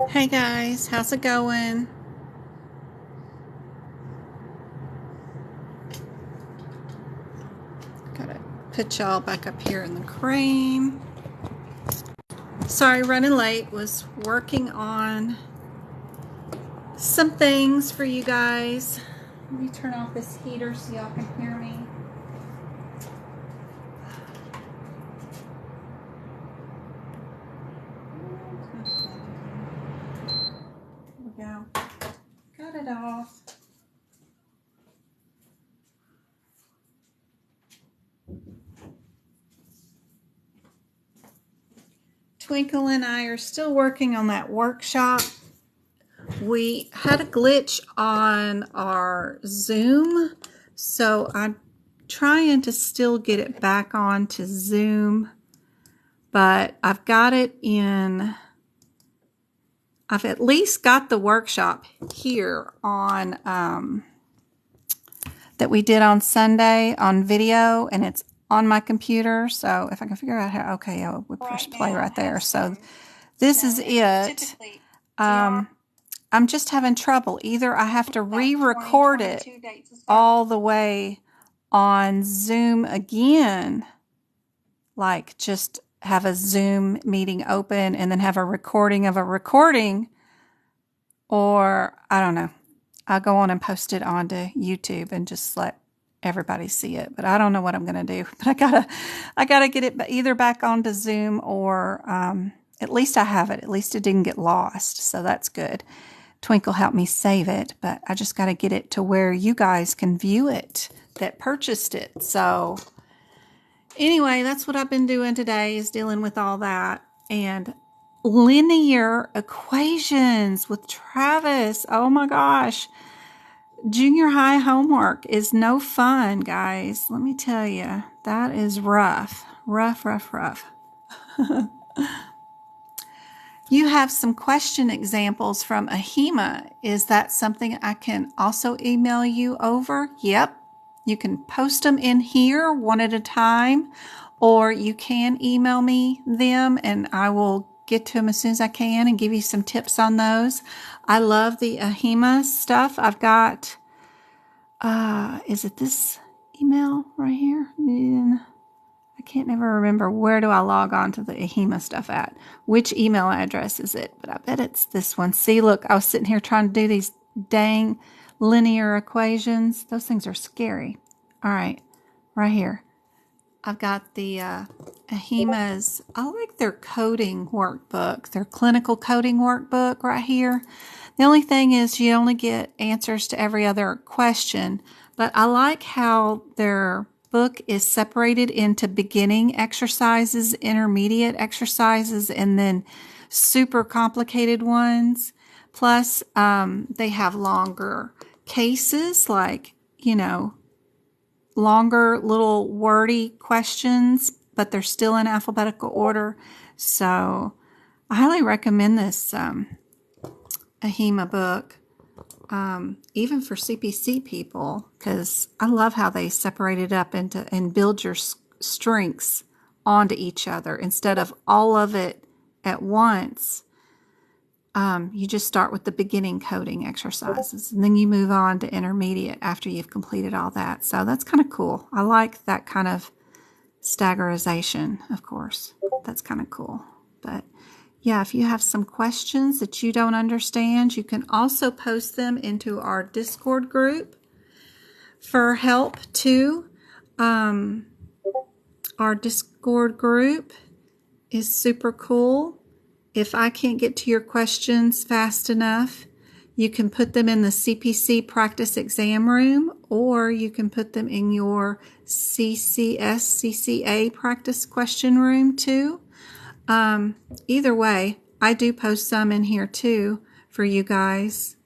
Hey guys, how's it going? Gotta put y'all back up here in the crane. Sorry, running late. Was working on some things for you guys. Let me turn off this heater so y'all can hear me. There we go. Got it off. Twinkle and I are still working on that workshop. We had a glitch on our Zoom, so I'm trying to still get it back on to Zoom, but I've got it in, I've at least got the workshop here on, that we did on Sunday on video, and it's on my computer. So if I can figure out how, okay, yeah, we press play right there. So this is it. I'm just having trouble. Either I have to re-record it all the way on Zoom again, like just have a Zoom meeting open and then have a recording of a recording, or I don't know. I'll go on and post it onto YouTube and just let everybody see it. But I don't know what I'm going to do. But I gotta get it either back onto Zoom or at least I have it. At least it didn't get lost, so that's good. Twinkle helped me save it, but I just got to get it to where you guys can view it that purchased it. So anyway, that's what I've been doing today, is dealing with all that. And linear equations with Travis. Oh my gosh. Junior high homework is no fun, guys. Let me tell you, that is rough. Rough. You have some question examples from a HIMA. Is that something I can also email you over? Yep. You can post them in here one at a time, or you can email me them and I will get to them as soon as I can and give you some tips on those. I love the HIMA stuff. I've got, is it this email right here? I can't never remember, where do I log on to the HIMA stuff at? Which email address is it? But I bet it's this one. See, look, I was sitting here trying to do these dang linear equations. Those things are scary. All right, right here. I've got the HIMA's, I like their coding workbook, their clinical coding workbook right here. The only thing is you only get answers to every other question, but I like how their book is separated into beginning exercises, intermediate exercises, and then super complicated ones. Plus, they have longer cases, like, you know, longer little wordy questions, but they're still in alphabetical order. So I highly recommend this HIMA book. Even for CPC people, because I love how they separate it up into and build your strengths onto each other instead of all of it at once. You just start with the beginning coding exercises and then you move on to intermediate after you've completed all that. So that's kind of cool. I like that kind of staggerization, of course. That's kind of cool. But yeah, if you have some questions that you don't understand, you can also post them into our Discord group for help too. Our Discord group is super cool. If I can't get to your questions fast enough, you can put them in the CPC practice exam room, or you can put them in your CCA practice question room too. Either way, I do post some in here too for you guys.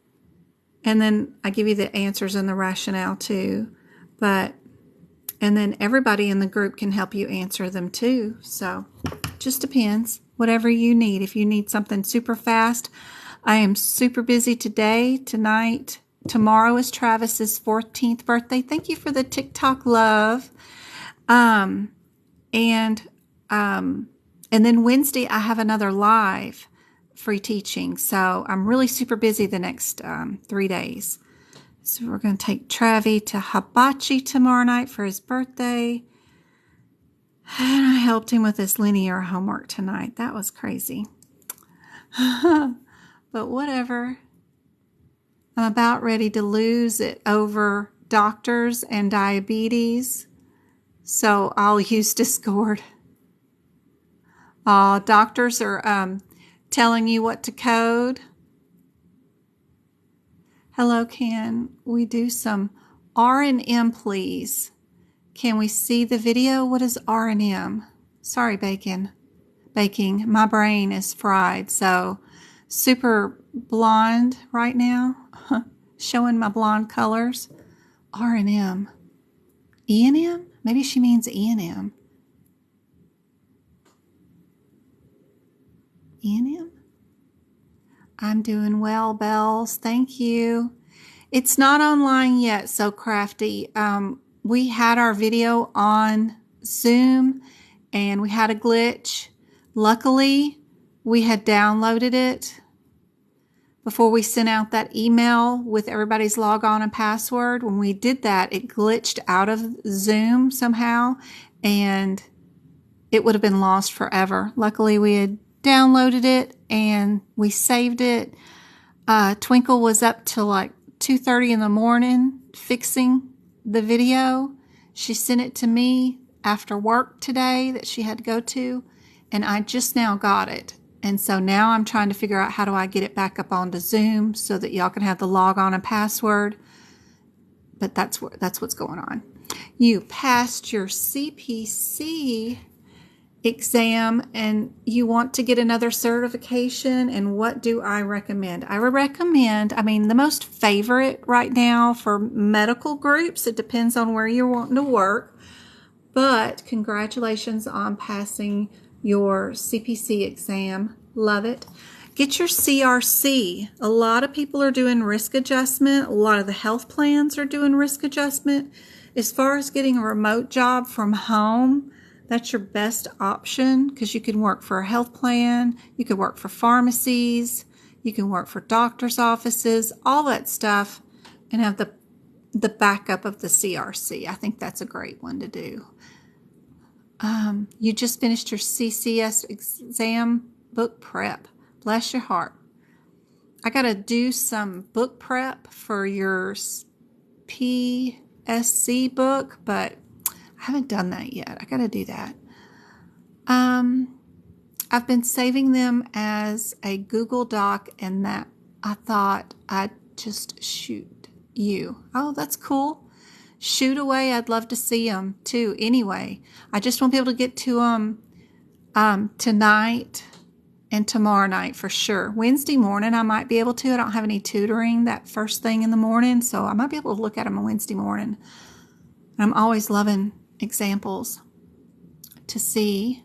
And then I give you the answers and the rationale too. And then everybody in the group can help you answer them too. So just depends. Whatever you need. If you need something super fast, I am super busy today, tonight. Tomorrow is Travis's 14th birthday. Thank you for the TikTok love. And then Wednesday I have another live free teaching. So I'm really super busy the next 3 days. So we're going to take Travi to hibachi tomorrow night for his birthday. And I helped him with his linear homework tonight. That was crazy. But whatever. I'm about ready to lose it over doctors and diabetes. So I'll use Discord. Doctors are telling you what to code. Hello, can we do some R&M, please? Can we see the video? What is R&M? Sorry, baking. My brain is fried, so super blonde right now. Showing my blonde colors. R&M. E&M? Maybe she means E&M. E&M? I'm doing well, Bells. Thank you. It's not online yet, so crafty. We had our video on Zoom and we had a glitch. Luckily, we had downloaded it before we sent out that email with everybody's log-on and password. When we did that, it glitched out of Zoom somehow, and it would have been lost forever. Luckily, we had downloaded it and we saved it. Twinkle was up till like 2:30 in the morning fixing the video. She sent it to me after work today that she had to go to, and I just now got it. And so now I'm trying to figure out how do I get it back up onto Zoom so that y'all can have the log on and password. But that's what's going on. You passed your CPC exam and you want to get another certification, and what do I recommend? I recommend, the most favorite right now for medical groups, it depends on where you're wanting to work, but congratulations on passing your CPC exam. Love it. Get your CRC. A lot of people are doing risk adjustment. A lot of the health plans are doing risk adjustment. As far as getting a remote job from home, that's your best option because you can work for a health plan, you can work for pharmacies, you can work for doctor's offices, all that stuff, and have the backup of the CRC. I think that's a great one to do. You just finished your CCS exam book prep. Bless your heart. I got to do some book prep for your PSC book, but I haven't done that yet. I got to do that. I've been saving them as a Google Doc, and that I thought I'd just shoot you. Oh, that's cool. Shoot away. I'd love to see them too. Anyway, I just won't be able to get to them tonight and tomorrow night for sure. Wednesday morning I might be able to. I don't have any tutoring that first thing in the morning, so I might be able to look at them on Wednesday morning. I'm always loving examples to see.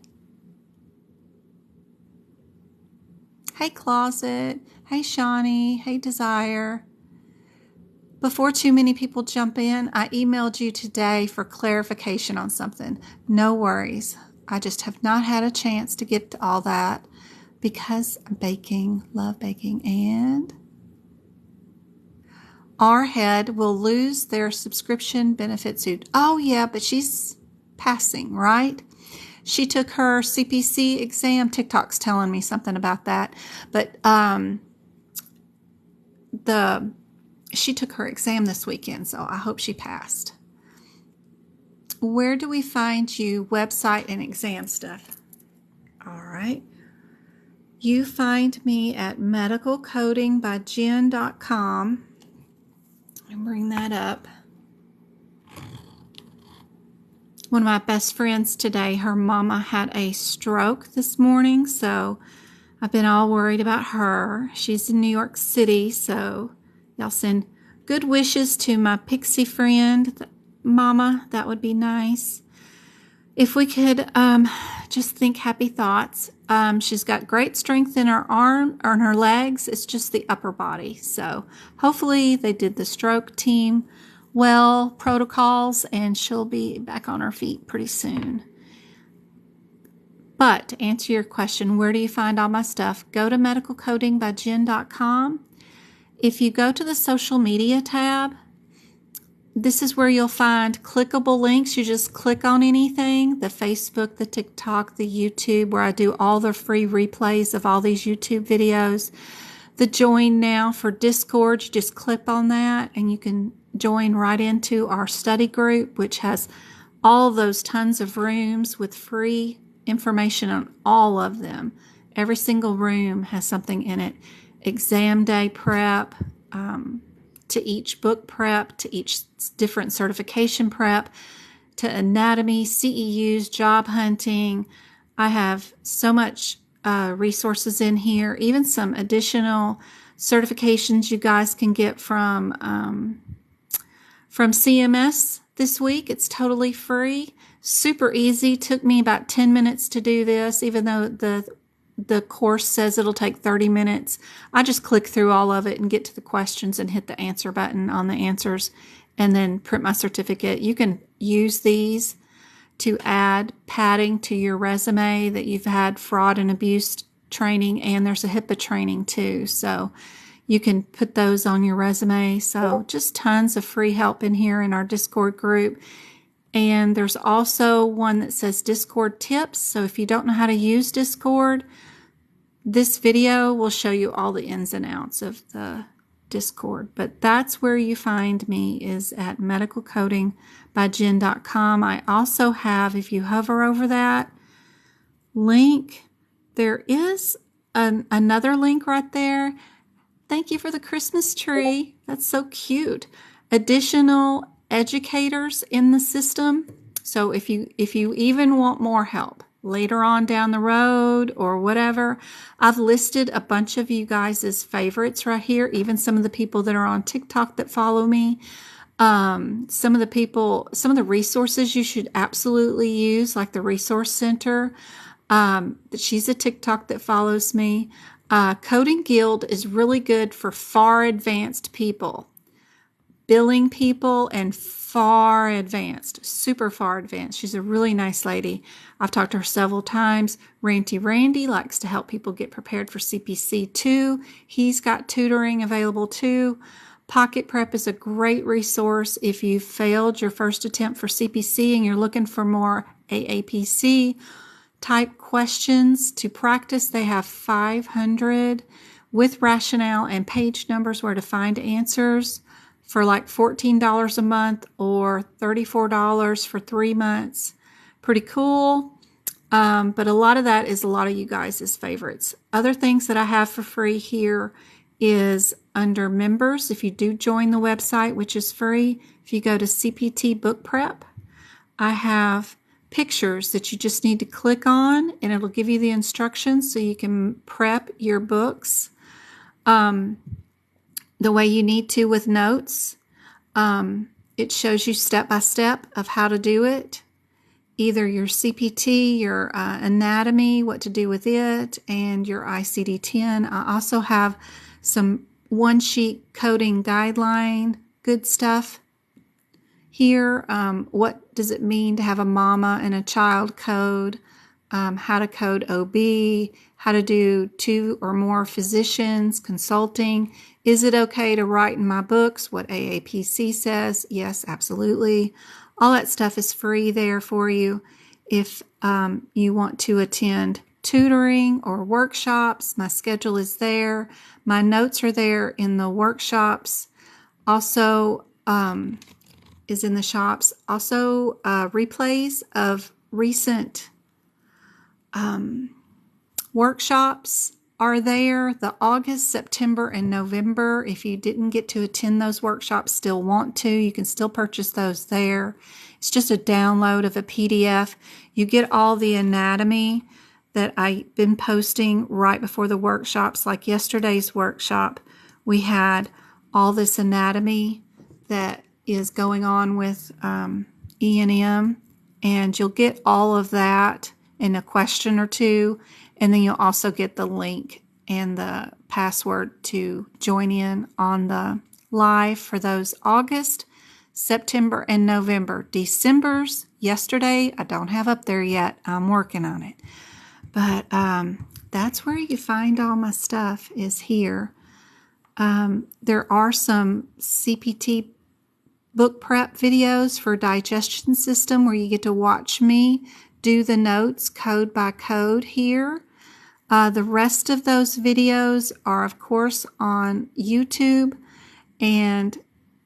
Hey, Closet. Hey, Shawnee. Hey, Desire. Before too many people jump in, I emailed you today for clarification on something. No worries. I just have not had a chance to get to all that because I'm baking, love baking, and our head will lose their subscription benefit soon. Oh, yeah, but she's passing, right? She took her CPC exam. TickTok's telling me something about that. But she took her exam this weekend, so I hope she passed. Where do we find you? Website and exam stuff. All right. You find me at medicalcodingbyjen.com. And bring that up. One of my best friends today, her mama had a stroke this morning, so I've been all worried about her. She's in New York City, so y'all send good wishes to my pixie friend, Mama. That would be nice. If we could just think happy thoughts. She's got great strength in her arm or in her legs. It's just the upper body. So hopefully they did the stroke team well, protocols, and she'll be back on her feet pretty soon. But to answer your question, where do you find all my stuff? Go to medicalcodingbyjen.com. If you go to the social media tab, this is where you'll find clickable links. You just click on anything, the Facebook, the TikTok, the YouTube, where I do all the free replays of all these YouTube videos. The join now for Discord, you just click on that and you can join right into our study group, which has all those tons of rooms with free information on all of them. Every single room has something in it. Exam day prep, to each book prep, to each different certification prep, to anatomy, CEUs, job hunting. I have so much resources in here, even some additional certifications you guys can get from CMS this week. It's totally free, super easy. Took me about 10 minutes to do this, even though the course says it'll take 30 minutes. I just click through all of it and get to the questions and hit the answer button on the answers and then print my certificate. You can use these to add padding to your resume that you've had fraud and abuse training, and there's a HIPAA training too. So you can put those on your resume. So just tons of free help in here in our Discord group. And there's also one that says Discord tips. So if you don't know how to use Discord, this video will show you all the ins and outs of the Discord. But that's where you find me, is at medicalcodingbyjen.com. I also have, if you hover over that link, there is another link right there. Thank you for the Christmas tree. That's so cute. Additional educators in the system. So if you even want more help later on down the road or whatever, I've listed a bunch of you guys' favorites right here, even some of the people that are on TikTok that follow me. Some of the resources you should absolutely use, like the Resource Center. She's a TikTok that follows me. Coding Guild is really good for far advanced people. Billing people and far advanced, super far advanced. She's a really nice lady. I've talked to her several times. Randy likes to help people get prepared for CPC too. He's got tutoring available too. Pocket Prep is a great resource if you failed your first attempt for CPC and you're looking for more AAPC type questions to practice. They have 500 with rationale and page numbers where to find answers for like $14 a month or $34 for 3 months. Pretty cool. But a lot of that is a lot of you guys' favorites. Other things that I have for free here is under members. If you do join the website, which is free, if you go to CPT Book Prep, I have pictures that you just need to click on and it'll give you the instructions so you can prep your books the way you need to with notes. It shows you step by step of how to do it. Either your CPT, your anatomy, what to do with it, and your ICD-10. I also have some one-sheet coding guideline, good stuff here. What does it mean to have a mama and a child code? How to code OB, how to do 2 or more physicians, consulting. Is it okay to write in my books what AAPC says? Yes, absolutely. All that stuff is free there for you. If you want to attend tutoring or workshops, my schedule is there. My notes are there in the workshops. Also is in the shops. Also replays of recent workshops are there. The August, September, and November. If you didn't get to attend those workshops, still want to, you can still purchase those there. It's just a download of a PDF. You get all the anatomy that I've been posting right before the workshops. Like yesterday's workshop, we had all this anatomy that is going on with E&M, and you'll get all of that in a question or two, and then you'll also get the link and the password to join in on the live for those August, September, and November. December's yesterday, I don't have up there yet. I'm working on it. But that's where you find all my stuff, is here. There are some CPT book prep videos for digestion system where you get to watch me do the notes code by code here. The rest of those videos are, of course, on YouTube. And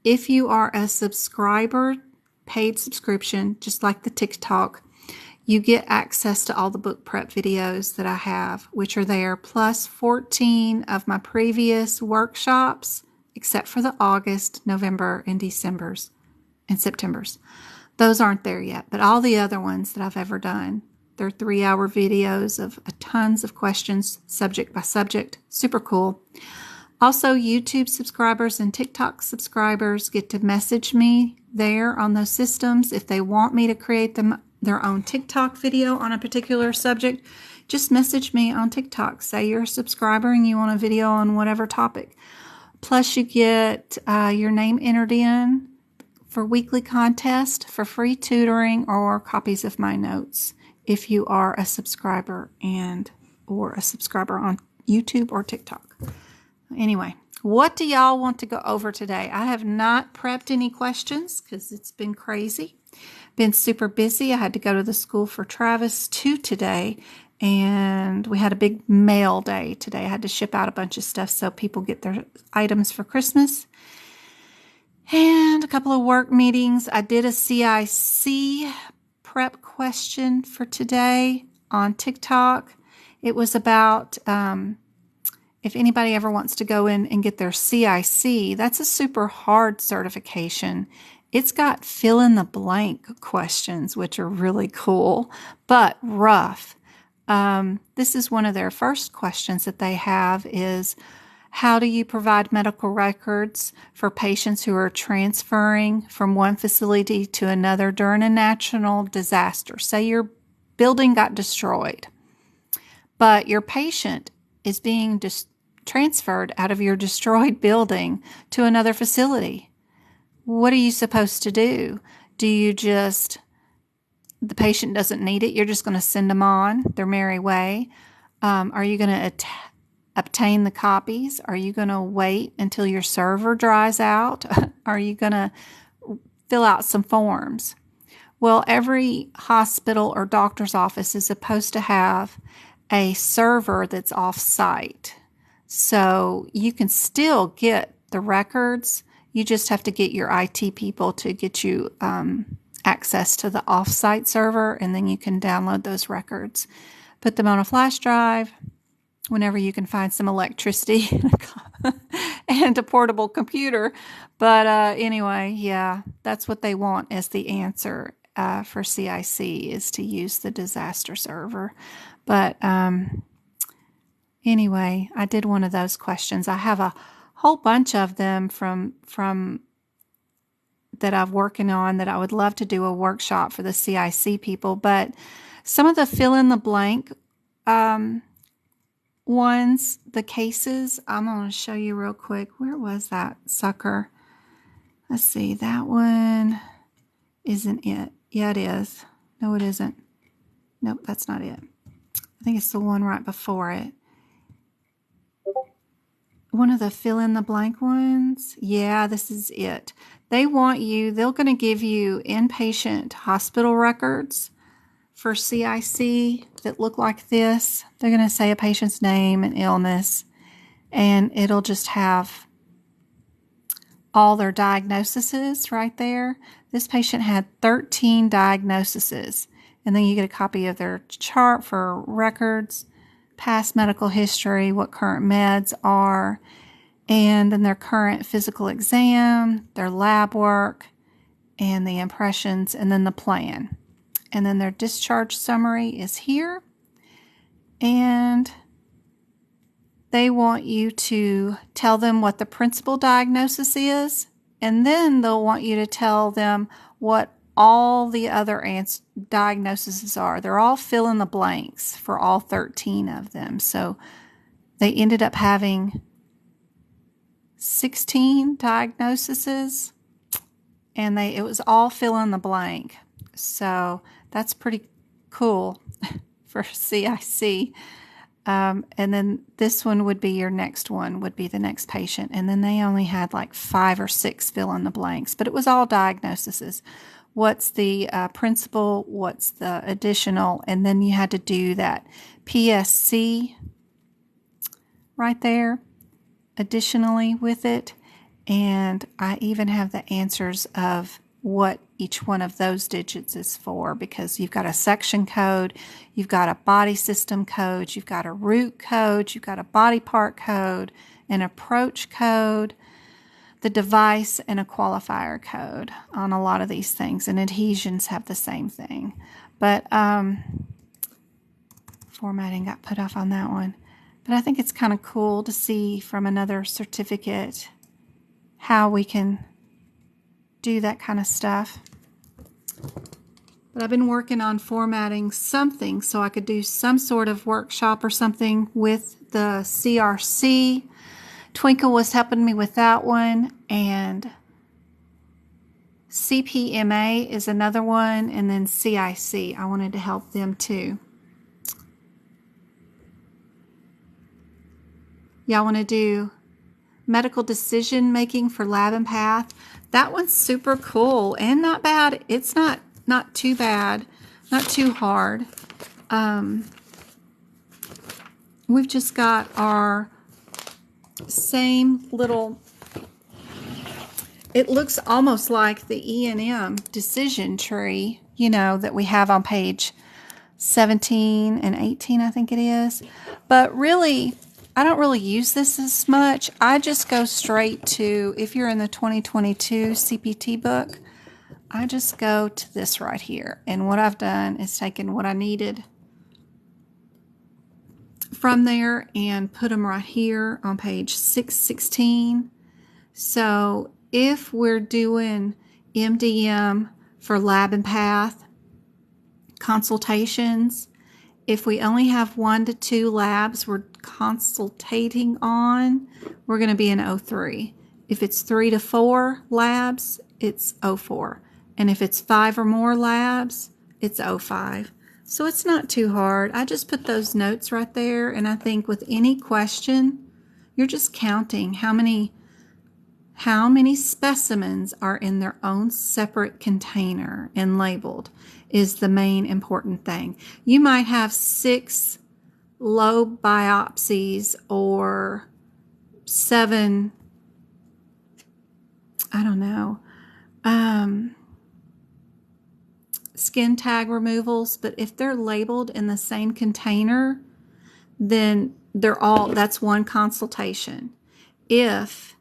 if you are a subscriber, paid subscription, just like the TickTok, you get access to all the book prep videos that I have, which are there, plus 14 of my previous workshops, except for the August, November, and December's and September's. Those aren't there yet, but all the other ones that I've ever done, they're 3-hour videos of tons of questions, subject by subject. Super cool. Also, YouTube subscribers and TikTok subscribers get to message me there on those systems if they want me to create their own TikTok video on a particular subject. Just message me on TikTok. Say you're a subscriber and you want a video on whatever topic. Plus, you get your name entered in for weekly contest, for free tutoring, or copies of my notes if you are a subscriber or a subscriber on YouTube or TikTok. Anyway, what do y'all want to go over today? I have not prepped any questions because it's been crazy. Been super busy. I had to go to the school for Travis 2 today, and we had a big mail day today. I had to ship out a bunch of stuff so people get their items for Christmas. And a couple of work meetings. I did a CIC prep question for today on TikTok. It was about if anybody ever wants to go in and get their CIC, that's a super hard certification. It's got fill in the blank questions, which are really cool, but rough. This is one of their first questions that they have is, how do you provide medical records for patients who are transferring from one facility to another during a national disaster? Say your building got destroyed, but your patient is being transferred out of your destroyed building to another facility. What are you supposed to do? Do you just, the patient doesn't need it, you're just going to send them on their merry way? Are you going to obtain the copies? Are you going to wait until your server dries out? Are you going to fill out some forms? Well, every hospital or doctor's office is supposed to have a server that's off-site. So you can still get the records. You just have to get your IT people to get you access to the off-site server, and then you can download those records. Put them on a flash drive whenever you can find some electricity and a portable computer. But anyway, yeah, that's what they want as the answer for CIC, is to use the disaster server. But anyway, I did one of those questions. I have a whole bunch of them from that I'm working on that I would love to do a workshop for the CIC people. But some of the fill in the blank ones, the cases, I'm going to show you real quick. Where was that sucker? Let's see. That one isn't it. Yeah, it is. No, it isn't. Nope, that's not it. I think it's the one right before it. One of the fill in the blank ones. Yeah, this is it. They're going to give you inpatient hospital records for CIC that look like this. They're going to say a patient's name and illness, and it'll just have all their diagnoses right there. This patient had 13 diagnoses, and then you get a copy of their chart for records, past medical history, what current meds are, and then their current physical exam, their lab work, and the impressions, and then the plan. And then their discharge summary is here. And they want you to tell them what the principal diagnosis is. And then they'll want you to tell them what all the other diagnoses are. They're all fill in the blanks for all 13 of them. So they ended up having 16 diagnoses, and it was all fill in the blank. So that's pretty cool for CIC. And then this one would be your next one, would be the next patient. And then they only had like 5 or 6 fill in the blanks, but it was all diagnoses. What's the principal? What's the additional? And then you had to do that PSC right there, additionally with it. And I even have the answers of what each one of those digits is for, because you've got a section code, you've got a body system code, you've got a root code, you've got a body part code, an approach code, the device, and a qualifier code on a lot of these things. And adhesions have the same thing. But formatting got put off on that one. But I think it's kind of cool to see from another certificate how we can do that kind of stuff. But I've been working on formatting something so I could do some sort of workshop or something with the CRC. Twinkle was helping me with that one, and CPMA is another one, and then CIC. I wanted to help them too. Y'all want to do medical decision making for lab and path? That one's super cool and not bad. It's not too bad, not too hard. We've just got our same little, it looks almost like the E&M decision tree, you know, that we have on page 17 and 18, I think it is. But really, I don't really use this as much. I just go straight to, if you're in the 2022 CPT book, I just go to this right here. And what I've done is taken what I needed from there and put them right here on page 616. So if we're doing MDM for lab and path consultations, if we only have 1 to 2 labs we're consultating on, we're going to be in O3. If it's 3 to 4 labs, it's O4. And if it's 5 or more labs, it's O5. So it's not too hard. I just put those notes right there, and I think with any question, you're just counting how many specimens are in their own separate container and labeled is the main important thing. You might have 6 lobe biopsies or 7, I don't know, skin tag removals, but if they're labeled in the same container, then that's one consultation. If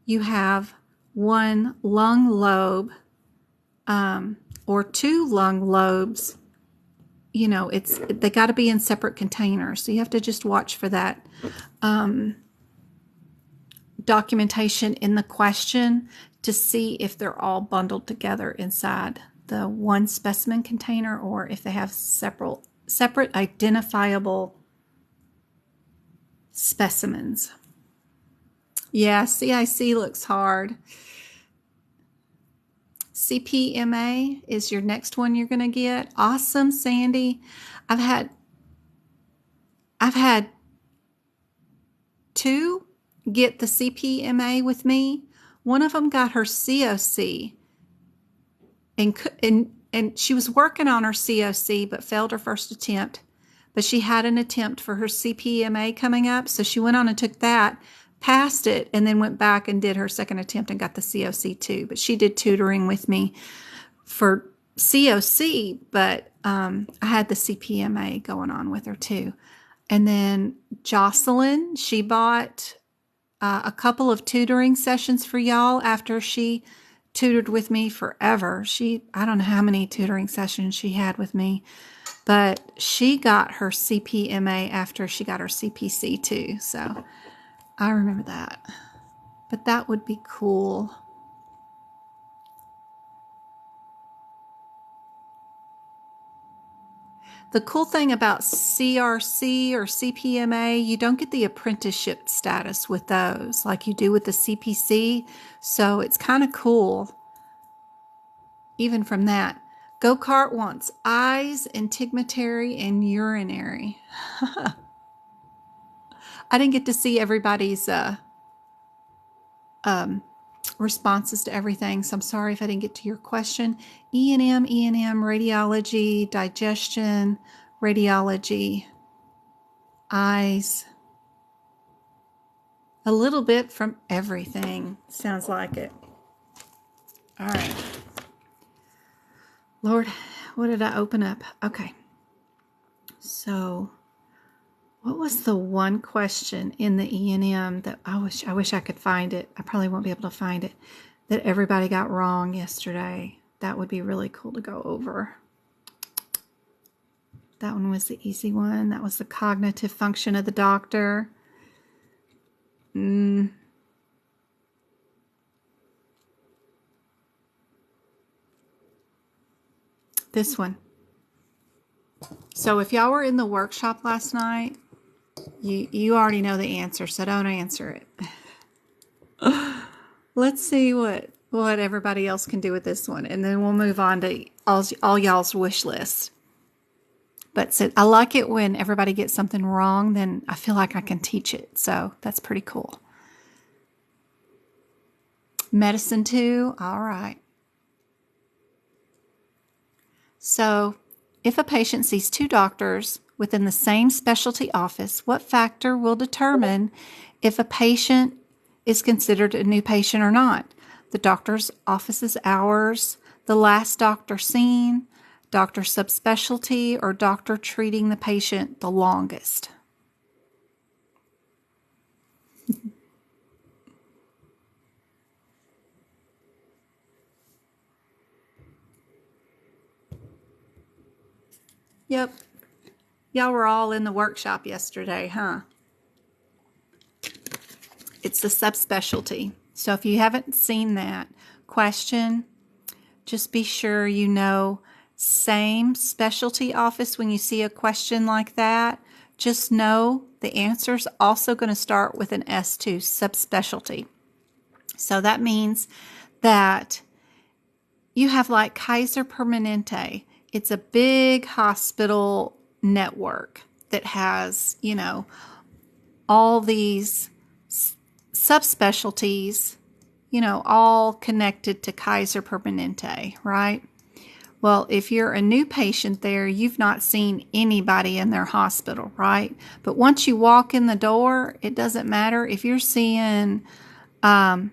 you have 1 lung lobe or 2 lung lobes, you know, they got to be in separate containers. So you have to just watch for that documentation in the question to see if they're all bundled together inside the one specimen container, or if they have separate identifiable specimens. Yeah, CIC looks hard. CPMA is your next one you're going to get. Awesome, Sandy. I've had 2 get the CPMA with me. One of them got her COC, and she was working on her COC but failed her first attempt. But she had an attempt for her CPMA coming up, so she went on and took that, passed it, and then went back and did her second attempt and got the COC too. But she did tutoring with me for COC, but I had the CPMA going on with her too. And then Jocelyn, she bought a couple of tutoring sessions for y'all after she tutored with me forever. I don't know how many tutoring sessions she had with me, but she got her CPMA after she got her CPC too. So I remember that. But that would be cool. The cool thing about CRC or CPMA, you don't get the apprenticeship status with those like you do with the CPC. So it's kind of cool even from that. Go-kart wants eyes, integumentary, and urinary. I didn't get to see everybody's responses to everything, so I'm sorry if I didn't get to your question. E&M, radiology, digestion, radiology, eyes. A little bit from everything. Sounds like it. All right. Lord, what did I open up? Okay. So, what was the one question in the E&M that I wish I could find it. I probably won't be able to find it. That everybody got wrong yesterday. That would be really cool to go over. That one was the easy one. That was the cognitive function of the doctor. This one. So if y'all were in the workshop last night, you already know the answer, so don't answer it. Let's see what everybody else can do with this one, and then we'll move on to all y'all's wish list. But so, I like it when everybody gets something wrong, then I feel like I can teach it, so that's pretty cool. Medicine 2, all right. So, if a patient sees 2 doctors within the same specialty office, what factor will determine if a patient is considered a new patient or not? The doctor's office's hours, the last doctor seen, doctor subspecialty, or doctor treating the patient the longest? Yep. Y'all were all in the workshop yesterday, huh? It's the subspecialty. So if you haven't seen that question, just be sure you know same specialty office when you see a question like that. Just know the answer's also going to start with an S2, subspecialty. So that means that you have like Kaiser Permanente. It's a big hospital network that has, all these subspecialties, all connected to Kaiser Permanente, right? Well, if you're a new patient there, you've not seen anybody in their hospital, right? But once you walk in the door, it doesn't matter if you're seeing a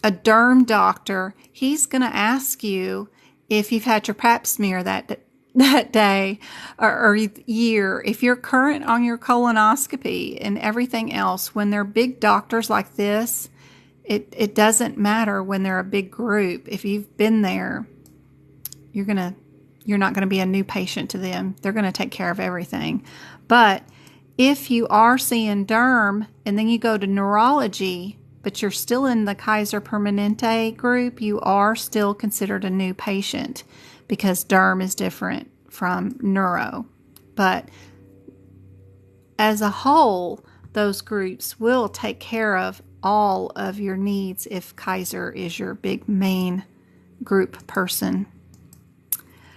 derm doctor. He's going to ask you if you've had your pap smear that day or year, if you're current on your colonoscopy and everything else. When they're big doctors like this, it doesn't matter when they're a big group. If you've been there, you're not going to be a new patient to them. They're going to take care of everything. But if you are seeing derm and then you go to neurology, but you're still in the Kaiser Permanente group, you are still considered a new patient because derm is different from neuro. But as a whole, those groups will take care of all of your needs if Kaiser is your big main group person.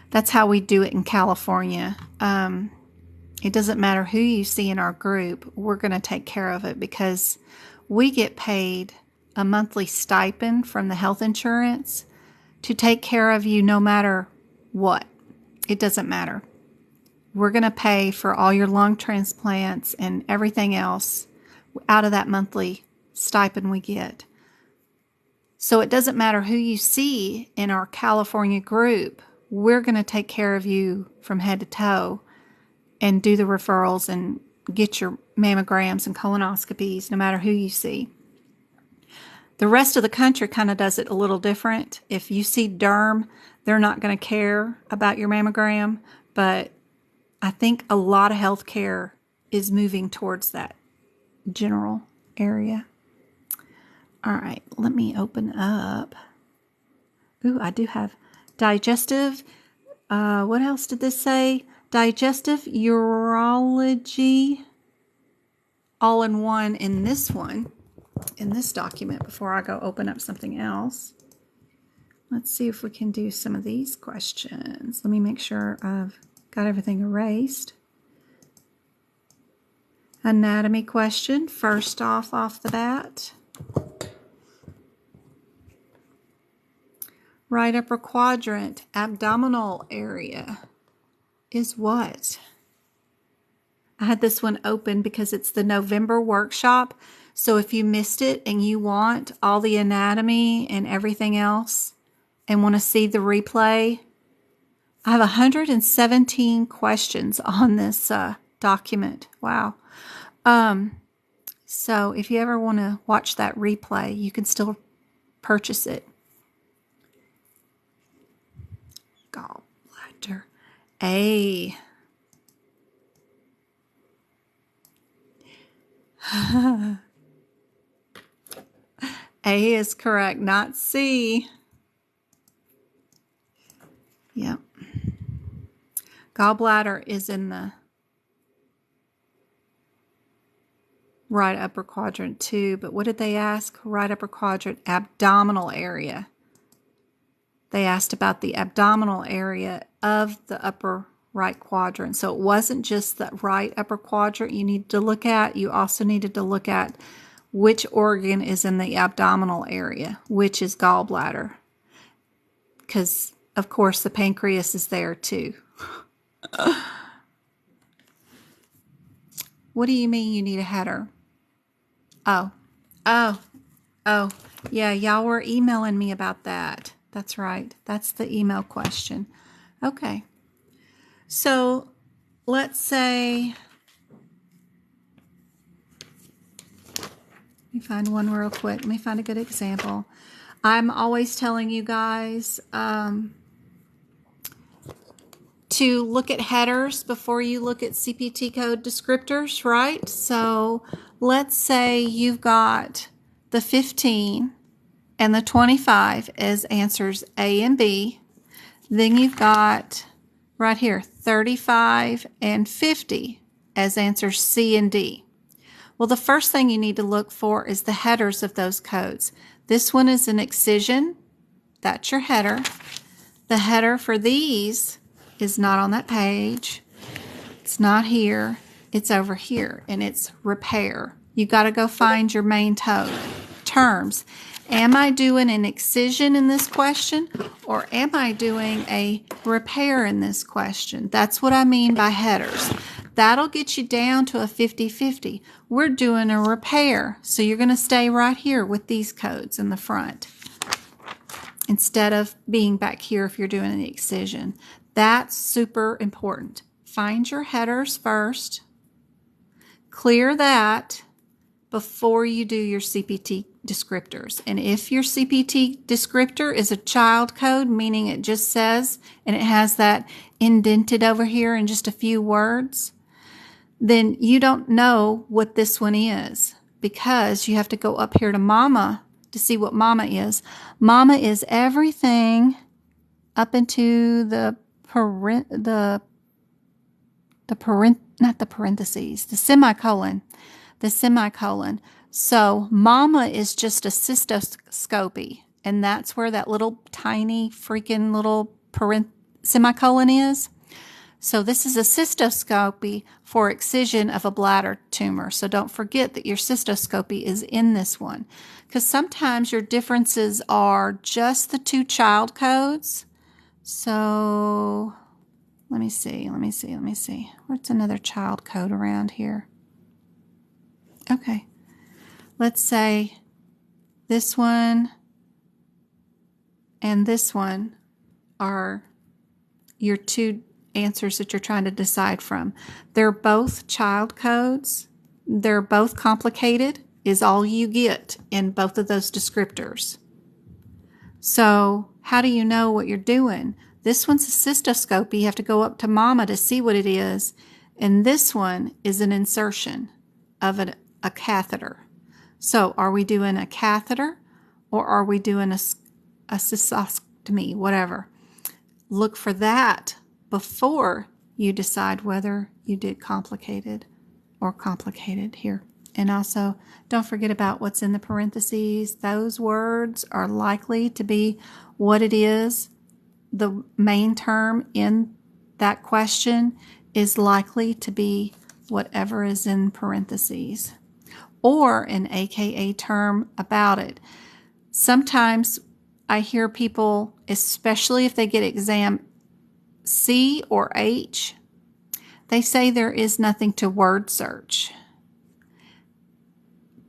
That's how we do it in California. It doesn't matter who you see in our group, we're going to take care of it because we get paid a monthly stipend from the health insurance to take care of you no matter what. It doesn't matter. We're going to pay for all your lung transplants and everything else out of that monthly stipend we get. So it doesn't matter who you see in our California group. We're going to take care of you from head to toe and do the referrals and get your mammograms and colonoscopies no matter who you see. The rest of the country kind of does it a little different. If you see derm, they're not going to care about your mammogram, but I think a lot of healthcare is moving towards that general area. All right, let me open up. Ooh, I do have digestive. What else did this say? Digestive urology, all in one in this one, in this document before I go open up something else. Let's see if we can do some of these questions. Let me make sure I've got everything erased. Anatomy question, first off the bat. Right upper quadrant, abdominal area is what? I had this one open because it's the November workshop. So if you missed it and you want all the anatomy and everything else and want to see the replay, I have 117 questions on this document. Wow. So if you ever want to watch that replay, you can still purchase it. Gallbladder. A. A is correct, not C. Yep. Gallbladder is in the right upper quadrant too, but what did they ask? Right upper quadrant, abdominal area. They asked about the abdominal area of the upper right quadrant. So it wasn't just the right upper quadrant you need to look at. You also needed to look at which organ is in the abdominal area, which is gallbladder. Because, of course, the pancreas is there too. What do you mean you need a header? Oh. Yeah, y'all were emailing me about that. That's right. That's the email question. Okay. So let's say, let me find one real quick. Let me find a good example. I'm always telling you guys to look at headers before you look at CPT code descriptors, right? So let's say you've got the 15 and the 25 as answers A and B. Then you've got right here 35 and 50 as answers C and D. Well, the first thing you need to look for is the headers of those codes. This one is an excision. That's your header. The header for these is not on that page. It's not here. It's over here, and it's repair. You got to go find your main terms. Am I doing an excision in this question, or am I doing a repair in this question? That's what I mean by headers. That'll get you down to a 50-50. We're doing a repair, so you're going to stay right here with these codes in the front instead of being back here if you're doing an excision. That's super important. Find your headers first. Clear that before you do your CPT descriptors. And if your CPT descriptor is a child code, meaning it just says, and it has that indented over here in just a few words, then you don't know what this one is because you have to go up here to Mama to see what Mama is. Mama is everything up into the semicolon. The semicolon. So Mama is just a cystoscopy, and that's where that little tiny freaking little semicolon is. So this is a cystoscopy for excision of a bladder tumor. So don't forget that your cystoscopy is in this one, because sometimes your differences are just the two child codes. So let me see. Where's another child code around here? Okay. Let's say this one and this one are your two answers that you're trying to decide from. They're both child codes. They're both complicated, is all you get in both of those descriptors. So how do you know what you're doing? This one's a cystoscopy. You have to go up to Mama to see what it is. And this one is an insertion of a catheter. So are we doing a catheter or are we doing a cystoscopy, whatever? Look for that before you decide whether you did complicated or complicated here. And also, don't forget about what's in the parentheses. Those words are likely to be what it is. The main term in that question is likely to be whatever is in parentheses or an AKA term about it. Sometimes I hear people, especially if they get exam C or H, they say there is nothing to word search.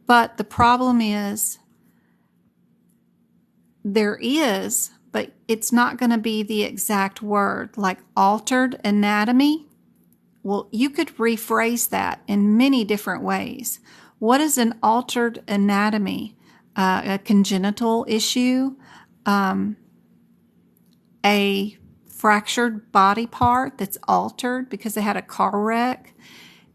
But the problem is there is, but it's not going to be the exact word. Like altered anatomy, well, you could rephrase that in many different ways. What is an altered anatomy? A congenital issue, a fractured body part that's altered because they had a car wreck.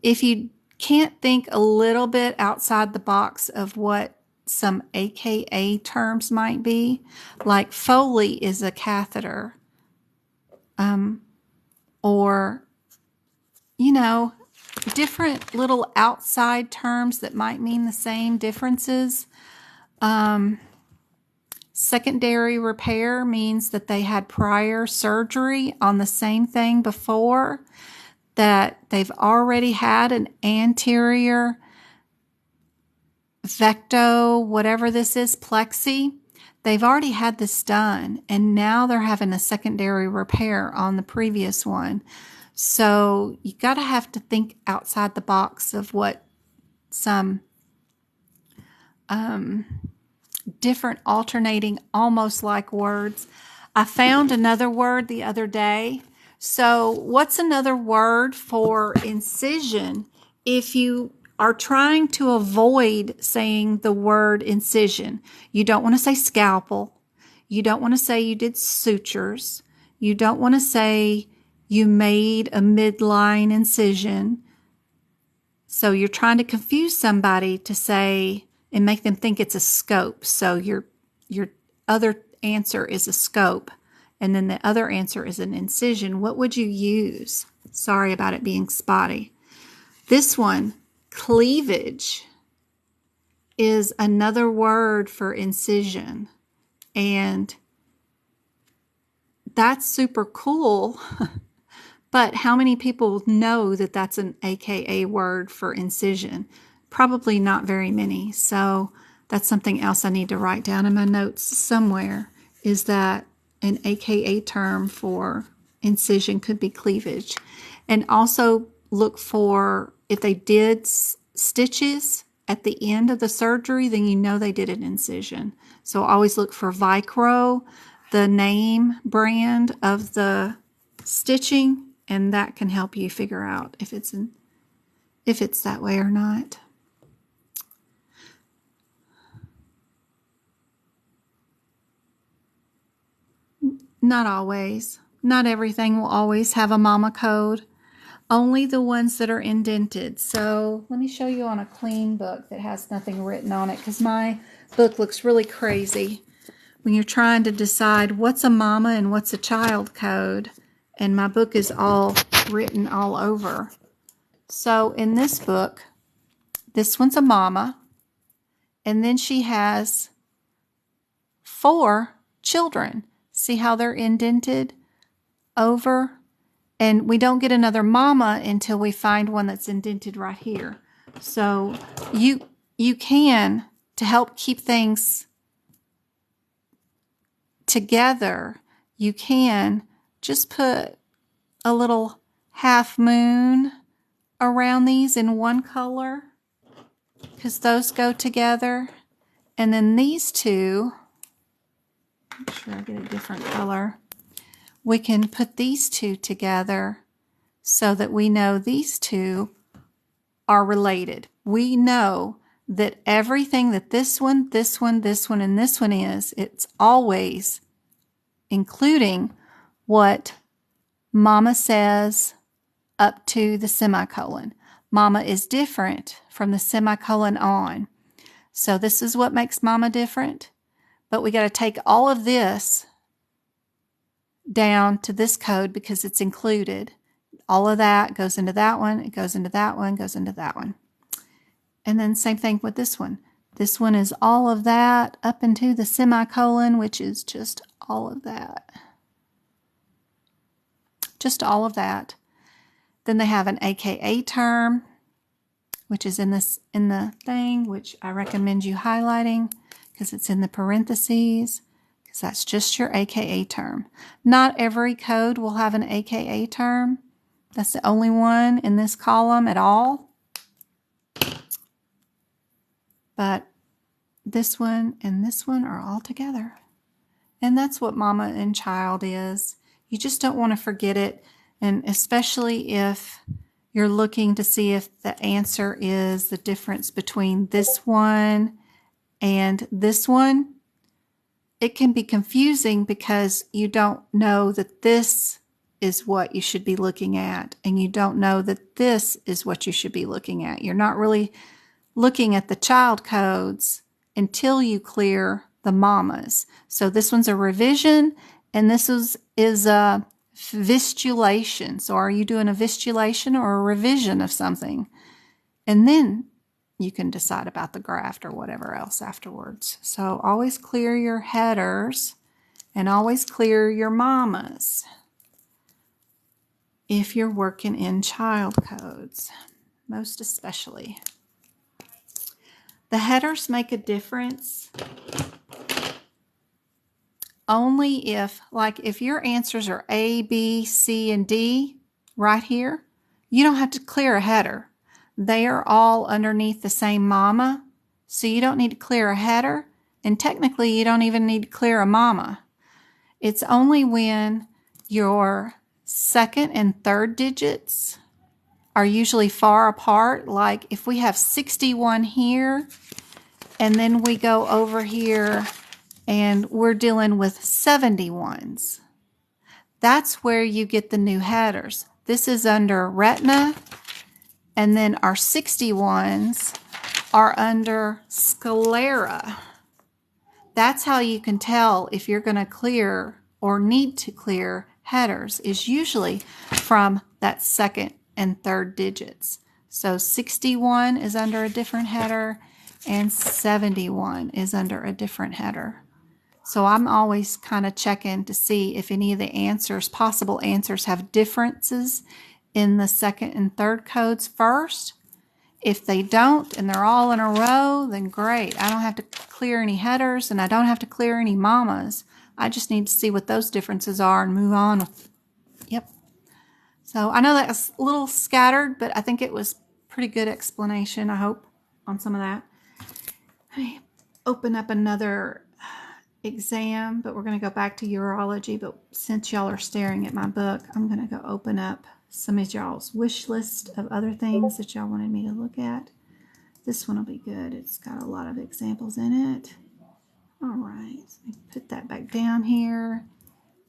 If you can't think a little bit outside the box of what some AKA terms might be, like Foley is a catheter, or, different little outside terms that might mean the same differences. Secondary repair means that they had prior surgery on the same thing before, that they've already had an anterior vicro, whatever this is, plexi. They've already had this done, and now they're having a secondary repair on the previous one. So you got to have to think outside the box of what some different alternating almost like words. I found another word the other day. So what's another word for incision if you are trying to avoid saying the word incision? You don't want to say scalpel. You don't want to say you did sutures. You don't want to say you made a midline incision. So you're trying to confuse somebody to say and make them think it's a scope. So your other answer is a scope, and then the other answer is an incision. What would you use? Sorry about it being spotty. This one, cleavage, is another word for incision. And that's super cool. But how many people know that that's an AKA word for incision? Probably not very many. So that's something else I need to write down in my notes somewhere, is that an AKA term for incision could be cleavage. And also look for, if they did stitches at the end of the surgery, then you know they did an incision. So always look for Vicro, the name brand of the stitching, and that can help you figure out if it's that way or not. Not always. Not everything will always have a mama code. Only the ones that are indented. So let me show you on a clean book that has nothing written on it, because my book looks really crazy when you're trying to decide what's a mama and what's a child code. And my book is all written all over. So in this book, this one's a mama, and then she has 4 children. See how they're indented over? And we don't get another mama until we find one that's indented right here. So you can, to help keep things together, you can just put a little half moon around these in one color, because those go together. And then these two, make sure I get a different color. We can put these two together so that we know these two are related. We know that everything that this one, this one, this one, and this one is, it's always including what mama says up to the semicolon. Mama is different from the semicolon on. So this is what makes mama different. But we got to take all of this down to this code because it's included. All of that goes into that one, it goes into that one, goes into that one. And then same thing with this one. This one is all of that up into the semicolon, which is just all of that. Just all of that. Then they have an AKA term, which is in the thing, which I recommend you highlighting because it's in the parentheses, because that's just your AKA term. Not every code will have an AKA term. That's the only one in this column at all. But this one and this one are all together. And that's what mama and child is. You just don't want to forget it. And especially if you're looking to see if the answer is the difference between this one and this one. It can be confusing because you don't know that this is what you should be looking at, and you don't know that this is what you should be looking at. You're not really looking at the child codes until you clear the mamas. So this one's a revision, and this is a fistulation. So are you doing a fistulation or a revision of something? And then you can decide about the graft or whatever else afterwards. So always clear your headers and always clear your mamas if you're working in child codes, most especially. The headers make a difference only if, like, if your answers are A, B, C, and D right here, you don't have to clear a header. They are all underneath the same mama, so you don't need to clear a header, and technically you don't even need to clear a mama. It's only when your second and third digits are usually far apart, like if we have 61 here, and then we go over here and we're dealing with 71s. That's where you get the new headers. This is under retina, and then our 61s are under sclera. That's how you can tell if you're going to clear or need to clear headers, is usually from that second and third digits. So 61 is under a different header, and 71 is under a different header. So I'm always kind of checking to see if any of the answers, possible answers, have differences in the second and third codes first. If they don't and they're all in a row, then great. I don't have to clear any headers and I don't have to clear any mamas. I just need to see what those differences are and move on. Yep. So I know that's a little scattered, but I think it was pretty good explanation, I hope, on some of that. Let me open up another exam, but we're going to go back to urology. But since y'all are staring at my book, I'm going to go open up some of y'all's wish list of other things that y'all wanted me to look at. This one will be good. It's got a lot of examples in it. All right, let me put that back down here.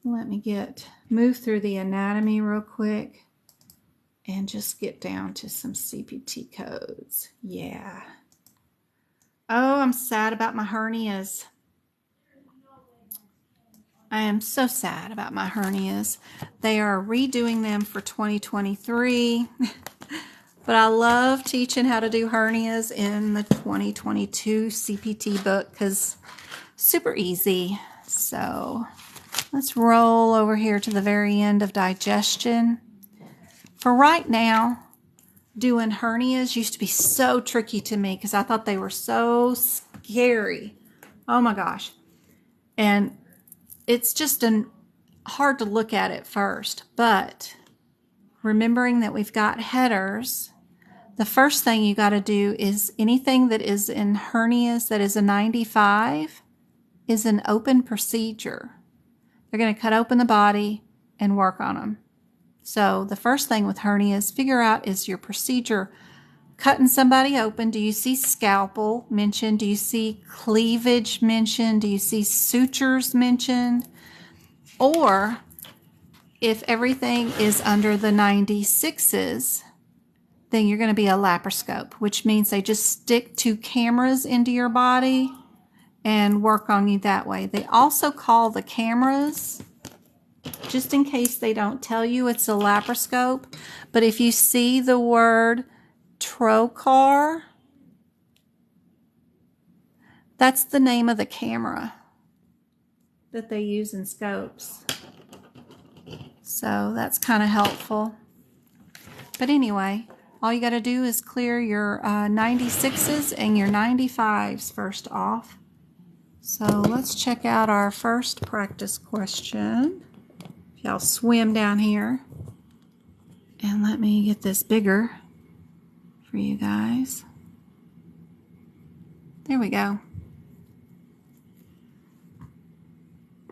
Let me move through the anatomy real quick and just get down to some CPT codes. Yeah. Oh, I'm sad about my hernias. I am so sad about my hernias. They are redoing them for 2023, but I love teaching how to do hernias in the 2022 CPT book because super easy. So let's roll over here to the very end of digestion. For right now, doing hernias used to be so tricky to me because I thought they were so scary. Oh my gosh. And it's just hard to look at it first, but remembering that we've got headers, the first thing you got to do is anything that is in hernias that is a 95 is an open procedure. They're going to cut open the body and work on them. So the first thing with hernias, figure out, is your procedure cutting somebody open? Do you see scalpel mentioned? Do you see cleavage mentioned? Do you see sutures mentioned? Or if everything is under the 96s, then you're going to be a laparoscope, which means they just stick two cameras into your body and work on you that way. They also call the cameras, just in case they don't tell you it's a laparoscope, but if you see the word trocar That's the name of the camera that they use in scopes. So that's kind of helpful. But anyway, all you got to do is clear your 96s and your 95s first off. So let's check out our first practice question. Y'all swim down here. And let me get this bigger for you guys. There we go.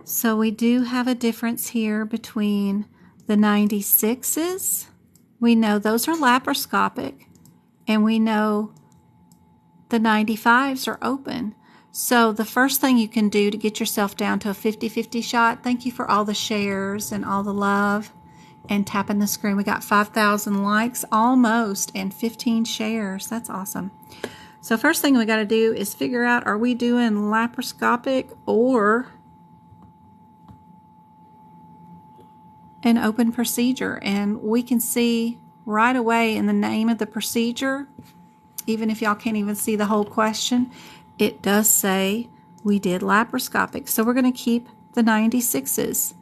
So we do have a difference here between the 96s. We know those are laparoscopic, and we know the 95s are open. So the first thing you can do to get yourself down to a 50-50 shot, thank you for all the shares and all the love and tapping the screen. We got 5,000 likes almost and 15 shares. That's awesome. So first thing we got to do is figure out, are we doing laparoscopic or an open procedure? And we can see right away in the name of the procedure, even if y'all can't even see the whole question, it does say we did laparoscopic. So we're going to keep the 96s.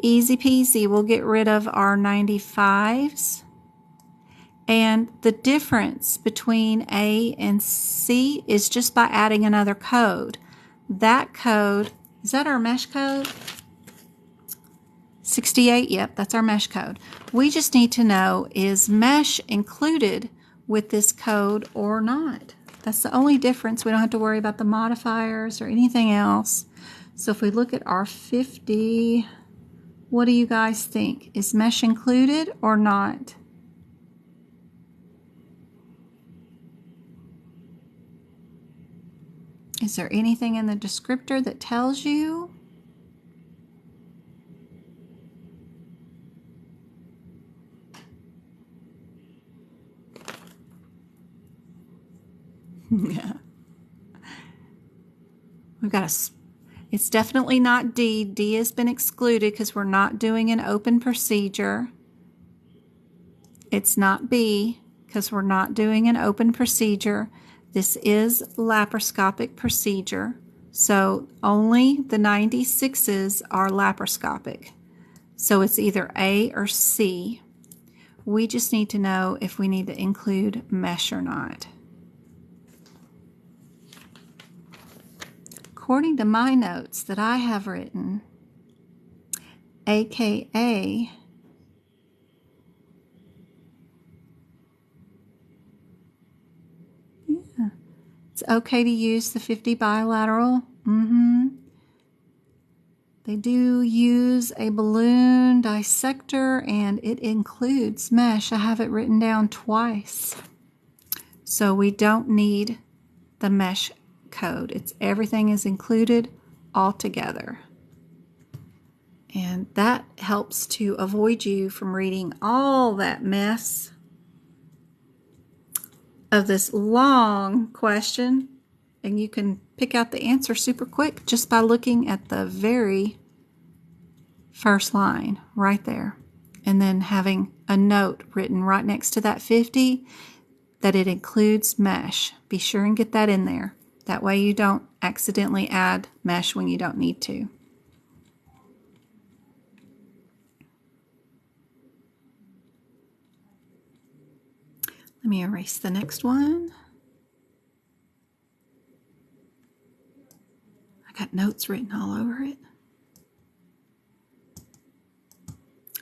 Easy peasy. We'll get rid of our 95s. And the difference between A and C is just by adding another code. That code, is that our mesh code? 68, yep, that's our mesh code. We just need to know, is mesh included with this code or not? That's the only difference. We don't have to worry about the modifiers or anything else. So if we look at our 50, what do you guys think? Is mesh included or not? Is there anything in the descriptor that tells you? Yeah. We've got it's definitely not D. D has been excluded because we're not doing an open procedure. It's not B because we're not doing an open procedure. This is laparoscopic procedure. So only the 96s are laparoscopic. So it's either A or C. We just need to know if we need to include mesh or not. According to my notes that I have written, AKA, yeah, it's okay to use the 50 bilateral. They do use a balloon dissector, and it includes mesh. I have it written down twice. So we don't need the mesh code. Everything is included all together. And that helps to avoid you from reading all that mess of this long question. And you can pick out the answer super quick just by looking at the very first line right there. And then having a note written right next to that 50 that it includes mesh. Be sure and get that in there. That way you don't accidentally add mesh when you don't need to. Let me erase the next one. I got notes written all over it.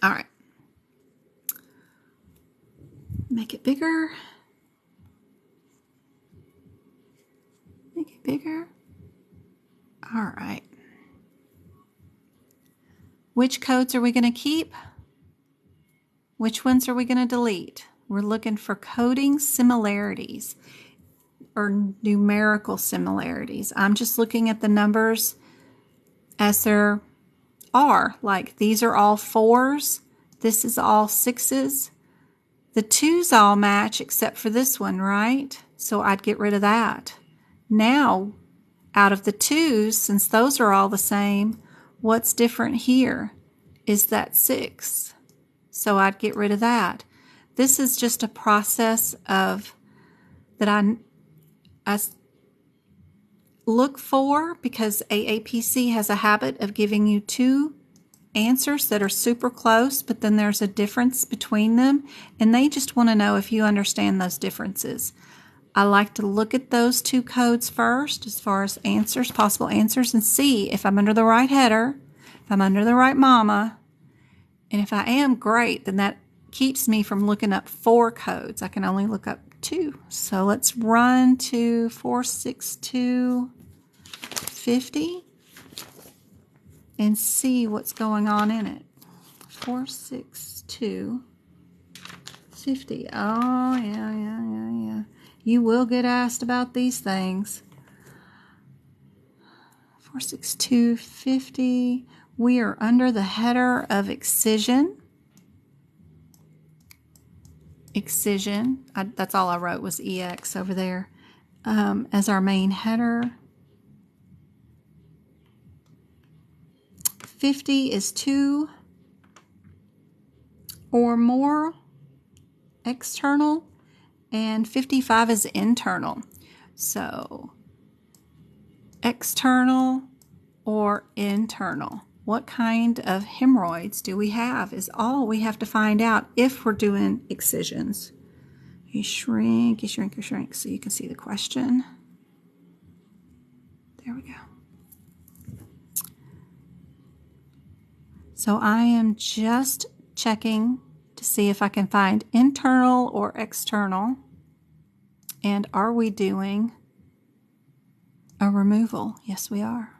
All right. Make it bigger. Make it bigger. All right. Which codes are we going to keep? Which ones are we going to delete? We're looking for coding similarities or numerical similarities. I'm just looking at the numbers as there are. Like these are all 4s. This is all 6s. The 2s all match except for this one, right? So I'd get rid of that. Now, out of the 2s, since those are all the same, what's different here is that 6. So I'd get rid of that. This is just a process of that look for, because AAPC has a habit of giving you two answers that are super close, but then there's a difference between them, and they just want to know if you understand those differences. I like to look at those two codes first as far as answers, possible answers, and see if I'm under the right header, if I'm under the right mama, and if I am, great, then that keeps me from looking up 4 codes. I can only look up 2. So let's run to 46250 and see what's going on in it. 46250. Oh, yeah. You will get asked about these things. 46250. We are under the header of excision. Excision. That's all I wrote was EX over there as our main header. 50 is 2 or more external, and 55 is internal. So external or internal. What kind of hemorrhoids do we have is all we have to find out if we're doing excisions. You shrink so you can see the question. There we go. So I am just checking to see if I can find internal or external. And are we doing a removal? Yes, we are.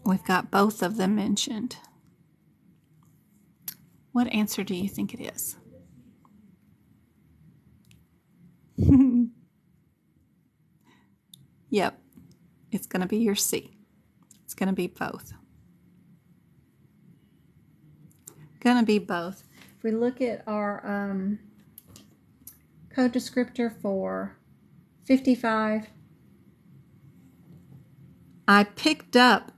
We've got both of them mentioned. What answer do you think it is? Yep, it's going to be your C. It's going to be both. Going to be both. If we look at our code descriptor for 55, I picked up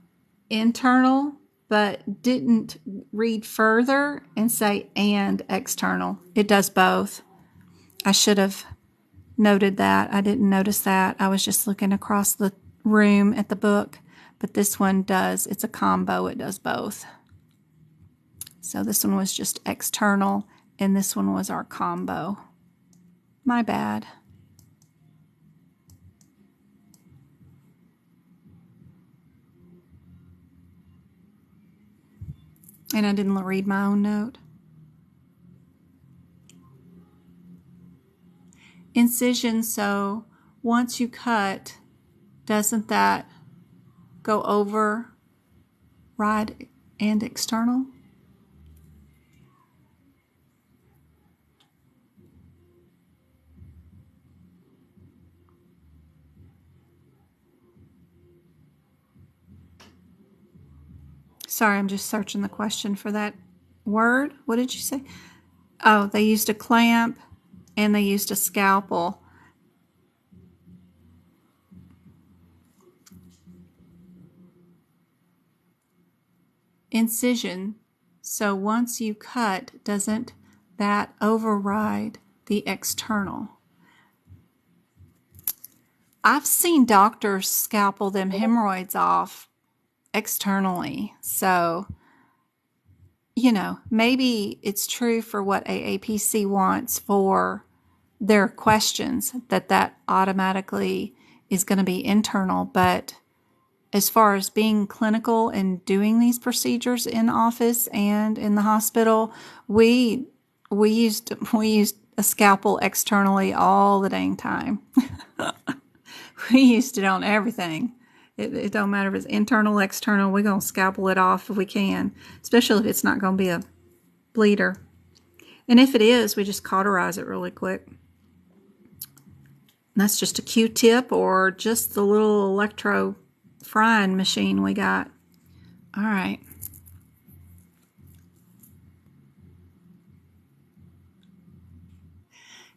internal but didn't read further and say and external. It does both. I should have noted that. I didn't notice that. I was just looking across the room at the book, but this one does. It's a combo. It does both. So this one was just external and this one was our combo. My bad. And I didn't read my own note. Incision, so once you cut, doesn't that go over right and external? Sorry, I'm just searching the question for that word. What did you say? Oh, they used a clamp and they used a scalpel. Incision. So once you cut, doesn't that override the external? I've seen doctors scalpel them hemorrhoids off externally. So, you know, maybe it's true for what AAPC wants for their questions, that automatically is going to be internal. But as far as being clinical and doing these procedures in office and in the hospital, we used a scalpel externally all the dang time. We used it on everything. It don't matter if it's internal, external, we're going to scalpel it off if we can, especially if it's not going to be a bleeder. And if it is, we just cauterize it really quick. And that's just a Q-tip or just the little electro frying machine we got. All right.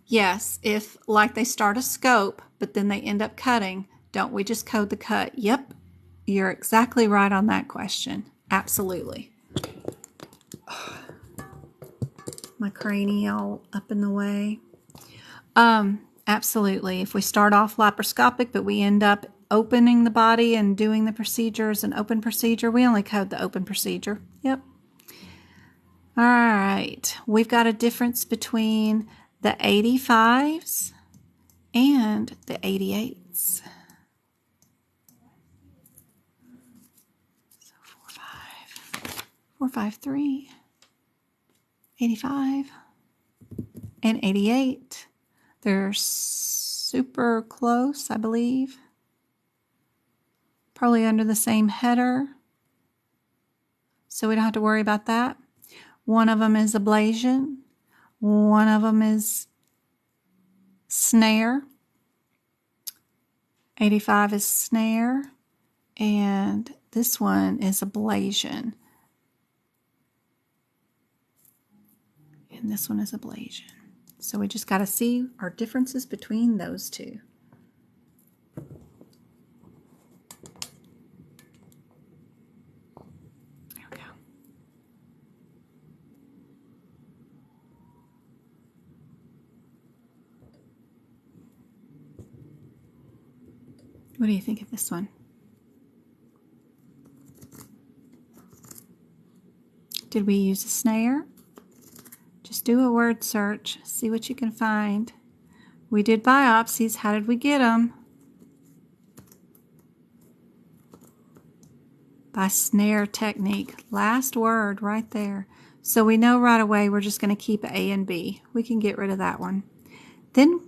Yes, if like they start a scope, but then they end up cutting, don't we just code the cut? Yep, you're exactly right on that question. Absolutely. My cranial up in the way. Absolutely. If we start off laparoscopic, but we end up opening the body and doing the procedure as an open procedure, we only code the open procedure. Yep. All right. We've got a difference between the 85s and the 88s. So 453, 85, and 88. They're super close, I believe. Probably under the same header, so we don't have to worry about that. One of them is ablation. One of them is snare. 85 is snare. And this one is ablation. And this one is ablation. So we just got to see our differences between those two. There we go. What do you think of this one? Did we use a snare? Just do a word search, see what you can find. We did biopsies. How did we get them? By snare technique. Last word right there. So we know right away we're just going to keep A and B. We can get rid of that one. Then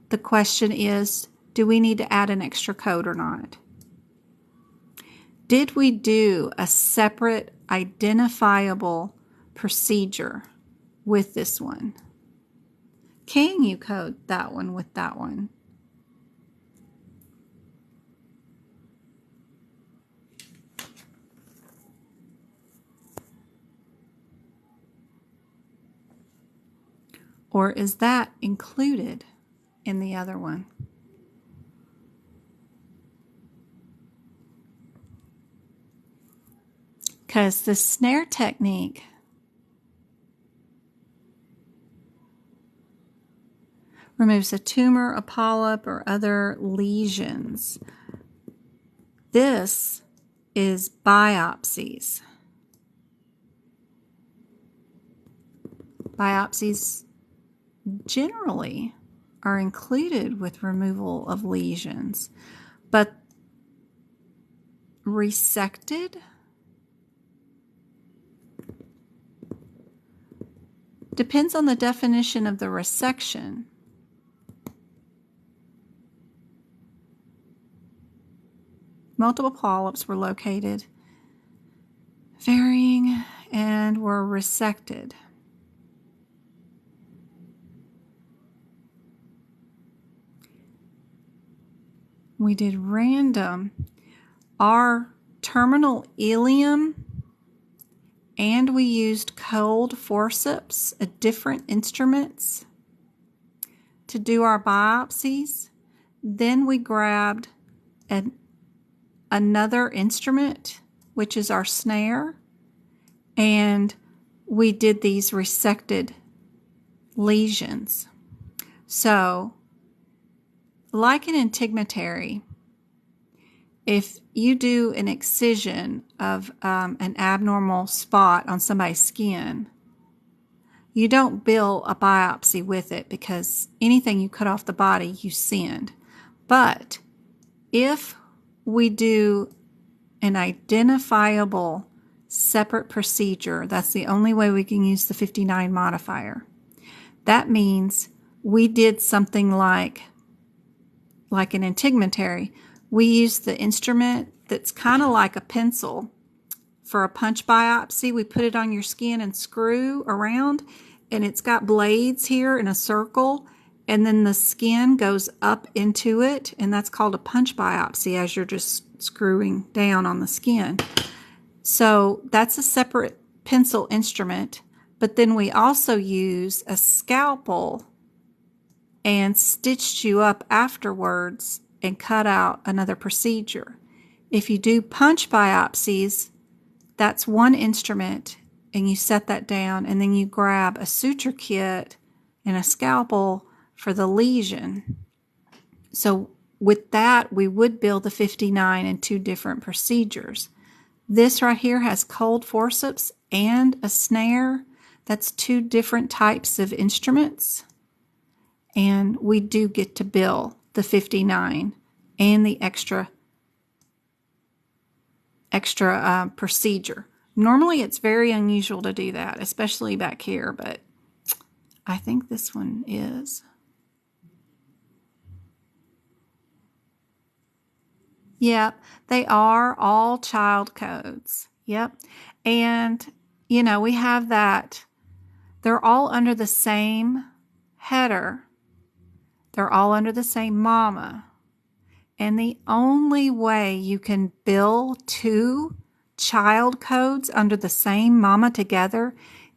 the question is, do we need to add an extra code or not? Did we do a separate identifiable procedure with this one? Can you code that one with that one? Or is that included in the other one? Because the snare technique removes a tumor, a polyp, or other lesions. This is biopsies. Biopsies generally are included with removal of lesions, but resected depends on the definition of the resection. Multiple polyps were located, varying, and were resected. We did random. Our terminal ileum, and we used cold forceps, different instruments, to do our biopsies. Then we grabbed another instrument, which is our snare, and we did these resected lesions. So, like an intigmatary, if you do an excision of an abnormal spot on somebody's skin, you don't bill a biopsy with it because anything you cut off the body, you send. But if we do an identifiable separate procedure, that's the only way we can use the 59 modifier. That means we did something like an intigmatary. We used the instrument that's kind of like a pencil for a punch biopsy. We put it on your skin and screw around, and it's got blades here in a circle, and then the skin goes up into it, and that's called a punch biopsy as you're just screwing down on the skin. So that's a separate pencil instrument, but then we also use a scalpel and stitched you up afterwards and cut out another procedure. If you do punch biopsies, that's one instrument, and you set that down, and then you grab a suture kit and a scalpel for the lesion. So with that, we would bill the 59 in two different procedures. This right here has cold forceps and a snare. That's two different types of instruments. And we do get to bill the 59 and the extra procedure. Normally it's very unusual to do that, especially back here, but I think this one is. Yep, they are all child codes. Yep. And, you know, we have that. They're all under the same header. They're all under the same mama. And the only way you can bill two child codes under the same mama together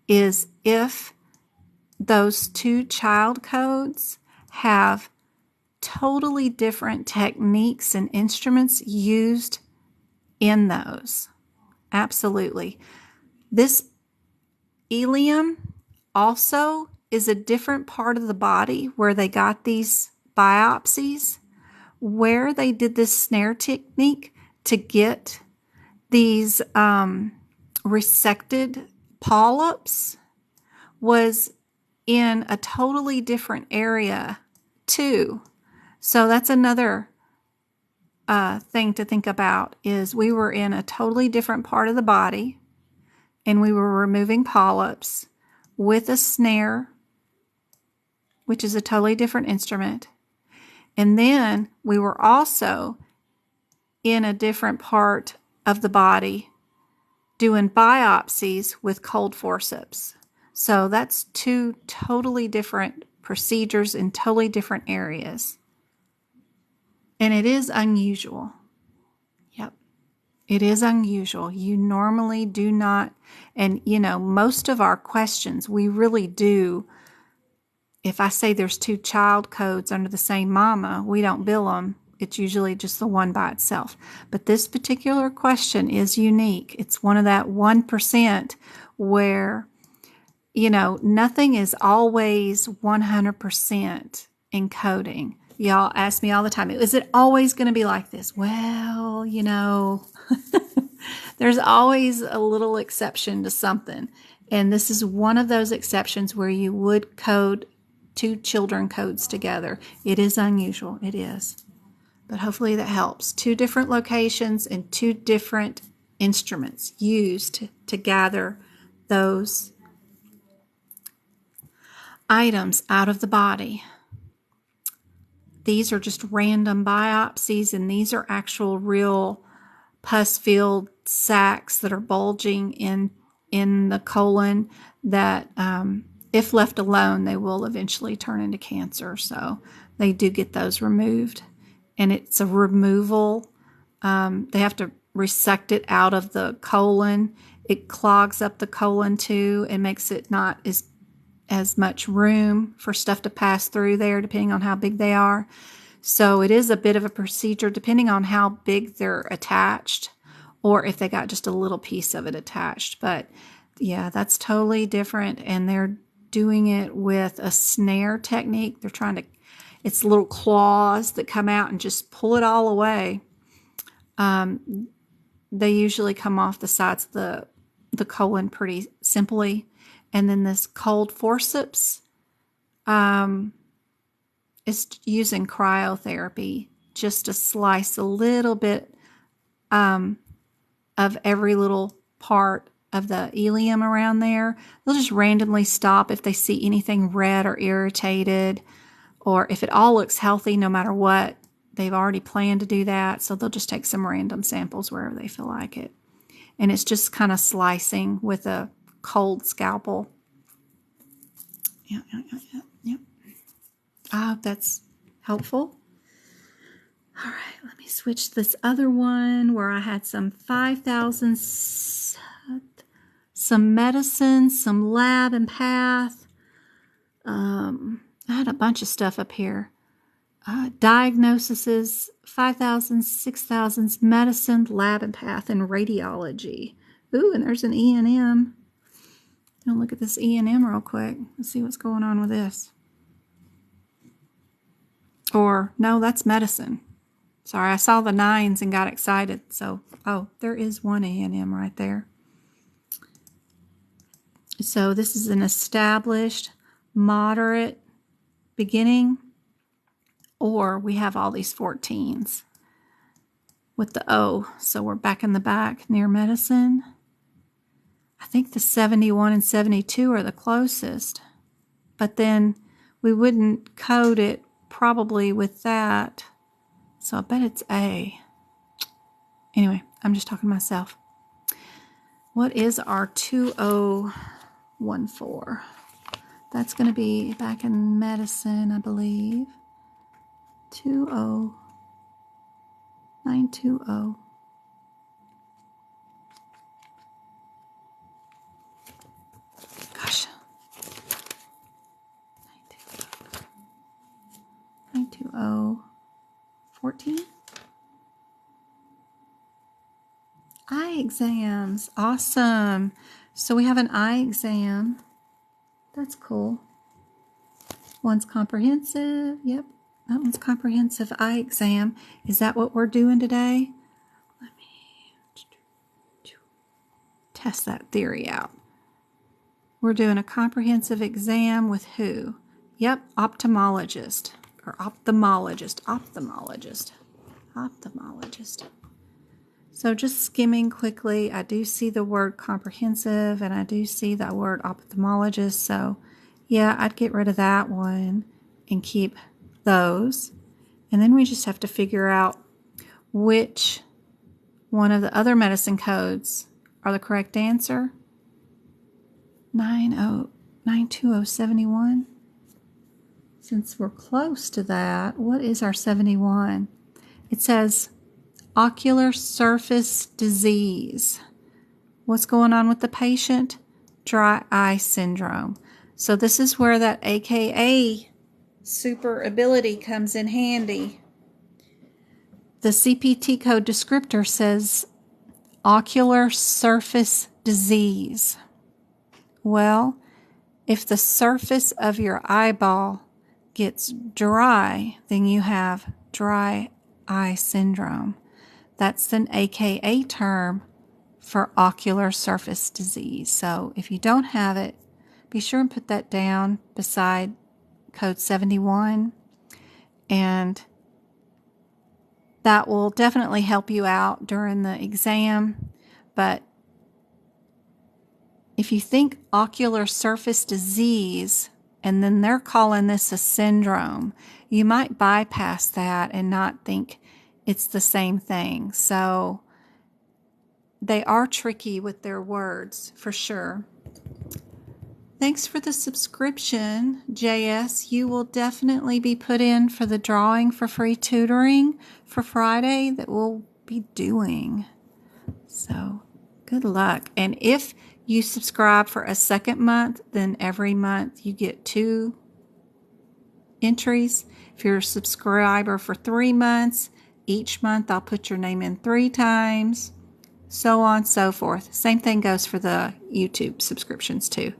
is if those two child codes have totally different techniques and instruments used in those. Absolutely. This ileum also is a different part of the body where they got these biopsies, where they did this snare technique to get these resected polyps was in a totally different area too. So that's another thing to think about, is we were in a totally different part of the body and we were removing polyps with a snare, which is a totally different instrument. And then we were also in a different part of the body doing biopsies with cold forceps. So that's two totally different procedures in totally different areas. And it is unusual. Yep. It is unusual. You normally do not, and you know, most of our questions, we really do. If I say there's two child codes under the same mama, we don't bill them. It's usually just the one by itself. But this particular question is unique. It's one of that 1% where, you know, nothing is always 100% encoding. Y'all ask me all the time, is it always going to be like this? Well, you know, there's always a little exception to something. And this is one of those exceptions where you would code two children codes together. It is unusual. It is. But hopefully that helps. Two different locations and two different instruments used to gather those items out of the body. These are just random biopsies, and these are actual real pus-filled sacs that are bulging in the colon that, if left alone, they will eventually turn into cancer. So they do get those removed. And it's a removal. They have to resect it out of the colon. It clogs up the colon too and makes it not as much room for stuff to pass through there, depending on how big they are. So it is a bit of a procedure depending on how big they're attached, or if they got just a little piece of it attached. But yeah, that's totally different. And they're doing it with a snare technique. They're trying to, it's little claws that come out and just pull it all away. They usually come off the sides of the colon pretty simply. And then this cold forceps is using cryotherapy just to slice a little bit of every little part of the ileum around there. They'll just randomly stop if they see anything red or irritated, or if it all looks healthy no matter what. They've already planned to do that, so they'll just take some random samples wherever they feel like it. And it's just kind of slicing with a cold scalpel. Yeah. I hope that's helpful. All right, let me switch this other one where I had some 5,000, some medicine, some lab and path, I had a bunch of stuff up here. Diagnoses, 5,000, 6,000, medicine, lab and path, and radiology. Ooh, and there's an E&M. I'll look at this E&M real quick. Let's see what's going on with this. Or, no, that's medicine. Sorry, I saw the 9s and got excited. So, oh, there is one E&M right there. So this is an established, moderate, beginning, or we have all these 14s with the O. So we're back in the back near medicine. I think the 71 and 72 are the closest, but then we wouldn't code it probably with that. So I bet it's A. Anyway, I'm just talking to myself. What is our 2014? That's going to be back in medicine, I believe. 20920. Gosh. 920. 14. Eye exams. Awesome. So we have an eye exam. That's cool. One's comprehensive. Yep. That one's comprehensive eye exam. Is that what we're doing today? Let me test that theory out. We're doing a comprehensive exam with who? Yep, ophthalmologist. Or ophthalmologist. So just skimming quickly, I do see the word comprehensive and I do see the word ophthalmologist. So yeah, I'd get rid of that one and keep those. And then we just have to figure out which one of the other medicine codes are the correct answer. 92071. Since we're close to that, what is our 71? It says ocular surface disease. What's going on with the patient? Dry eye syndrome. So this is where that AKA super ability comes in handy. The CPT code descriptor says ocular surface disease. Well, if the surface of your eyeball gets dry, then you have dry eye syndrome. That's an AKA term for ocular surface disease. So if you don't have it, be sure and put that down beside code 71, and that will definitely help you out during the exam. But if you think ocular surface disease and then they're calling this a syndrome, you might bypass that and not think it's the same thing. So they are tricky with their words for sure. Thanks for the subscription, JS. You will definitely be put in for the drawing for free tutoring for Friday that we'll be doing. So good luck. And if you subscribe for a second month, then every month you get 2 entries. If you're a subscriber for 3 months, each month I'll put your name in 3 times, so on and so forth. Same thing goes for the YouTube subscriptions too.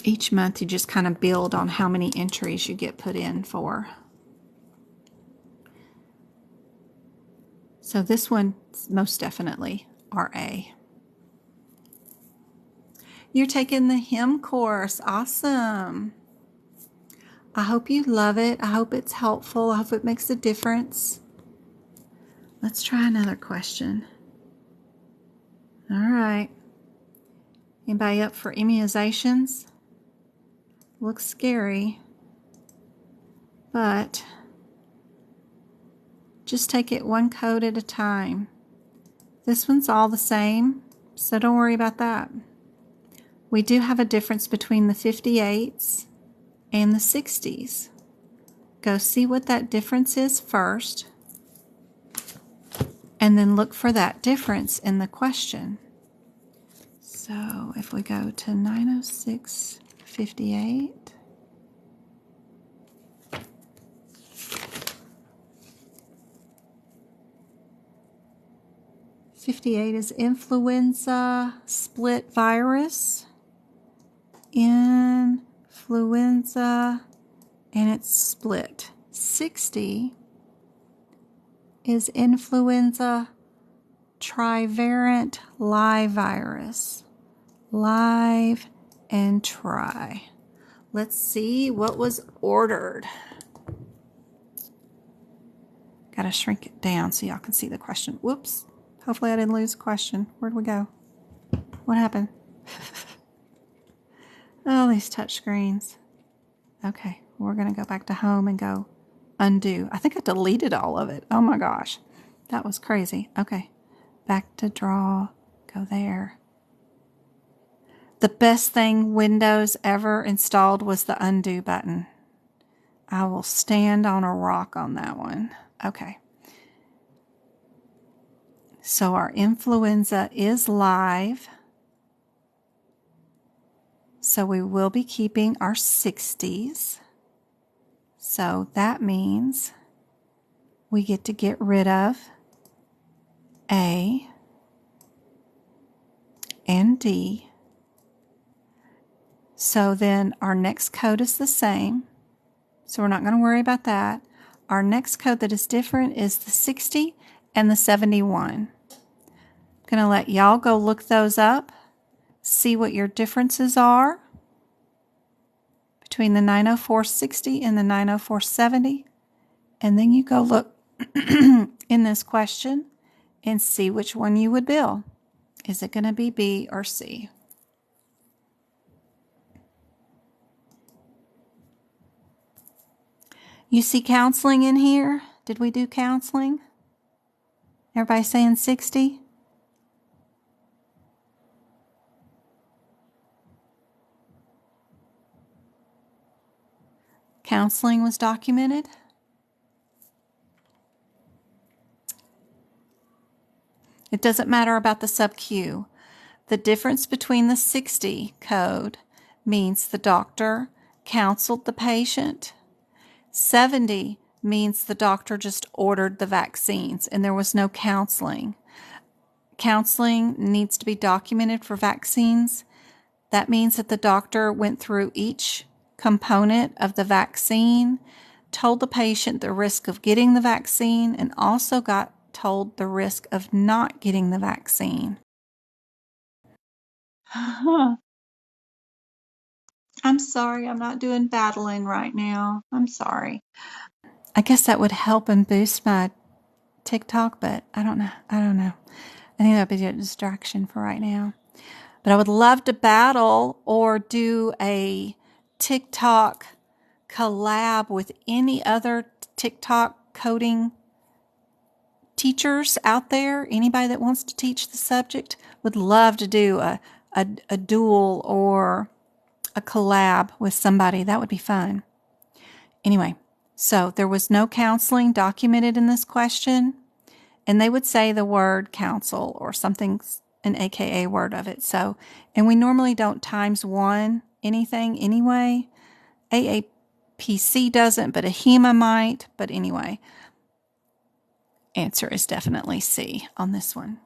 Each month you just kind of build on how many entries you get put in for. So this one most definitely RA. You're taking the HIM course. Awesome. I hope you love it. I hope it's helpful. I hope it makes a difference. Let's try another question. All right. Anybody up for immunizations? Looks scary, but just take it one code at a time. This one's all the same, so don't worry about that. We do have a difference between the 58s and the 60s. Go see what that difference is first, and then look for that difference in the question. So if we go to 90658, 58 is influenza split virus. Influenza, and it's split. 60 is influenza trivalent live virus. Live and tri. Let's see what was ordered. Gotta shrink it down so y'all can see the question. Whoops. Hopefully I didn't lose the question. Where'd we go? What happened? Oh, these touch screens. Okay, we're gonna go back to home and go undo. I think I deleted all of it. Oh my gosh. That was crazy. Okay, back to draw. Go there. The best thing Windows ever installed was the undo button. I will stand on a rock on that one. Okay. So our influenza is live. So we will be keeping our 60s. So that means we get to get rid of A and D. So then our next code is the same. So we're not going to worry about that. Our next code that is different is the 60 and the 71. I'm going to let y'all go look those up, see what your differences are between the 90460 and the 90470. And then you go look in this question and see which one you would bill. Is it going to be B or C? You see counseling in here? Did we do counseling? Everybody saying 60? Counseling was documented? It doesn't matter about the sub-Q. The difference between the 60 code means the doctor counseled the patient. 70 means the doctor just ordered the vaccines and there was no counseling. Counseling needs to be documented for vaccines. That means that the doctor went through each component of the vaccine, told the patient the risk of getting the vaccine, and also got told the risk of not getting the vaccine. I'm sorry, I'm not doing battling right now. I'm sorry. I guess that would help and boost my TikTok, but I don't know. I think that would be a distraction for right now. But I would love to battle or do a TikTok collab with any other TikTok coding teachers out there. Anybody that wants to teach the subject would love to do a duel or a collab with somebody. That would be fun. Anyway, so there was no counseling documented in this question, and they would say the word counsel or something, an AKA word of it. So, and we normally don't ×1 anything anyway. AAPC doesn't, but a HIMA might. But anyway, answer is definitely C on this one.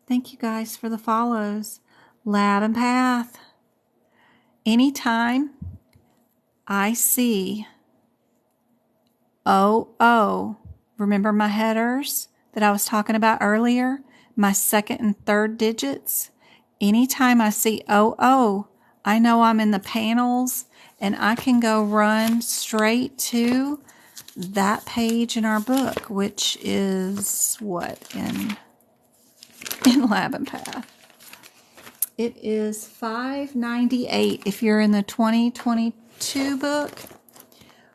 Thank you guys for the follows. Lab and Path. Anytime I see OO, remember my headers that I was talking about earlier? My second and third digits? Anytime I see OO, I know I'm in the panels and I can go run straight to that page in our book, which is what in Lab and Path. It is 598 if you're in the 2022 book.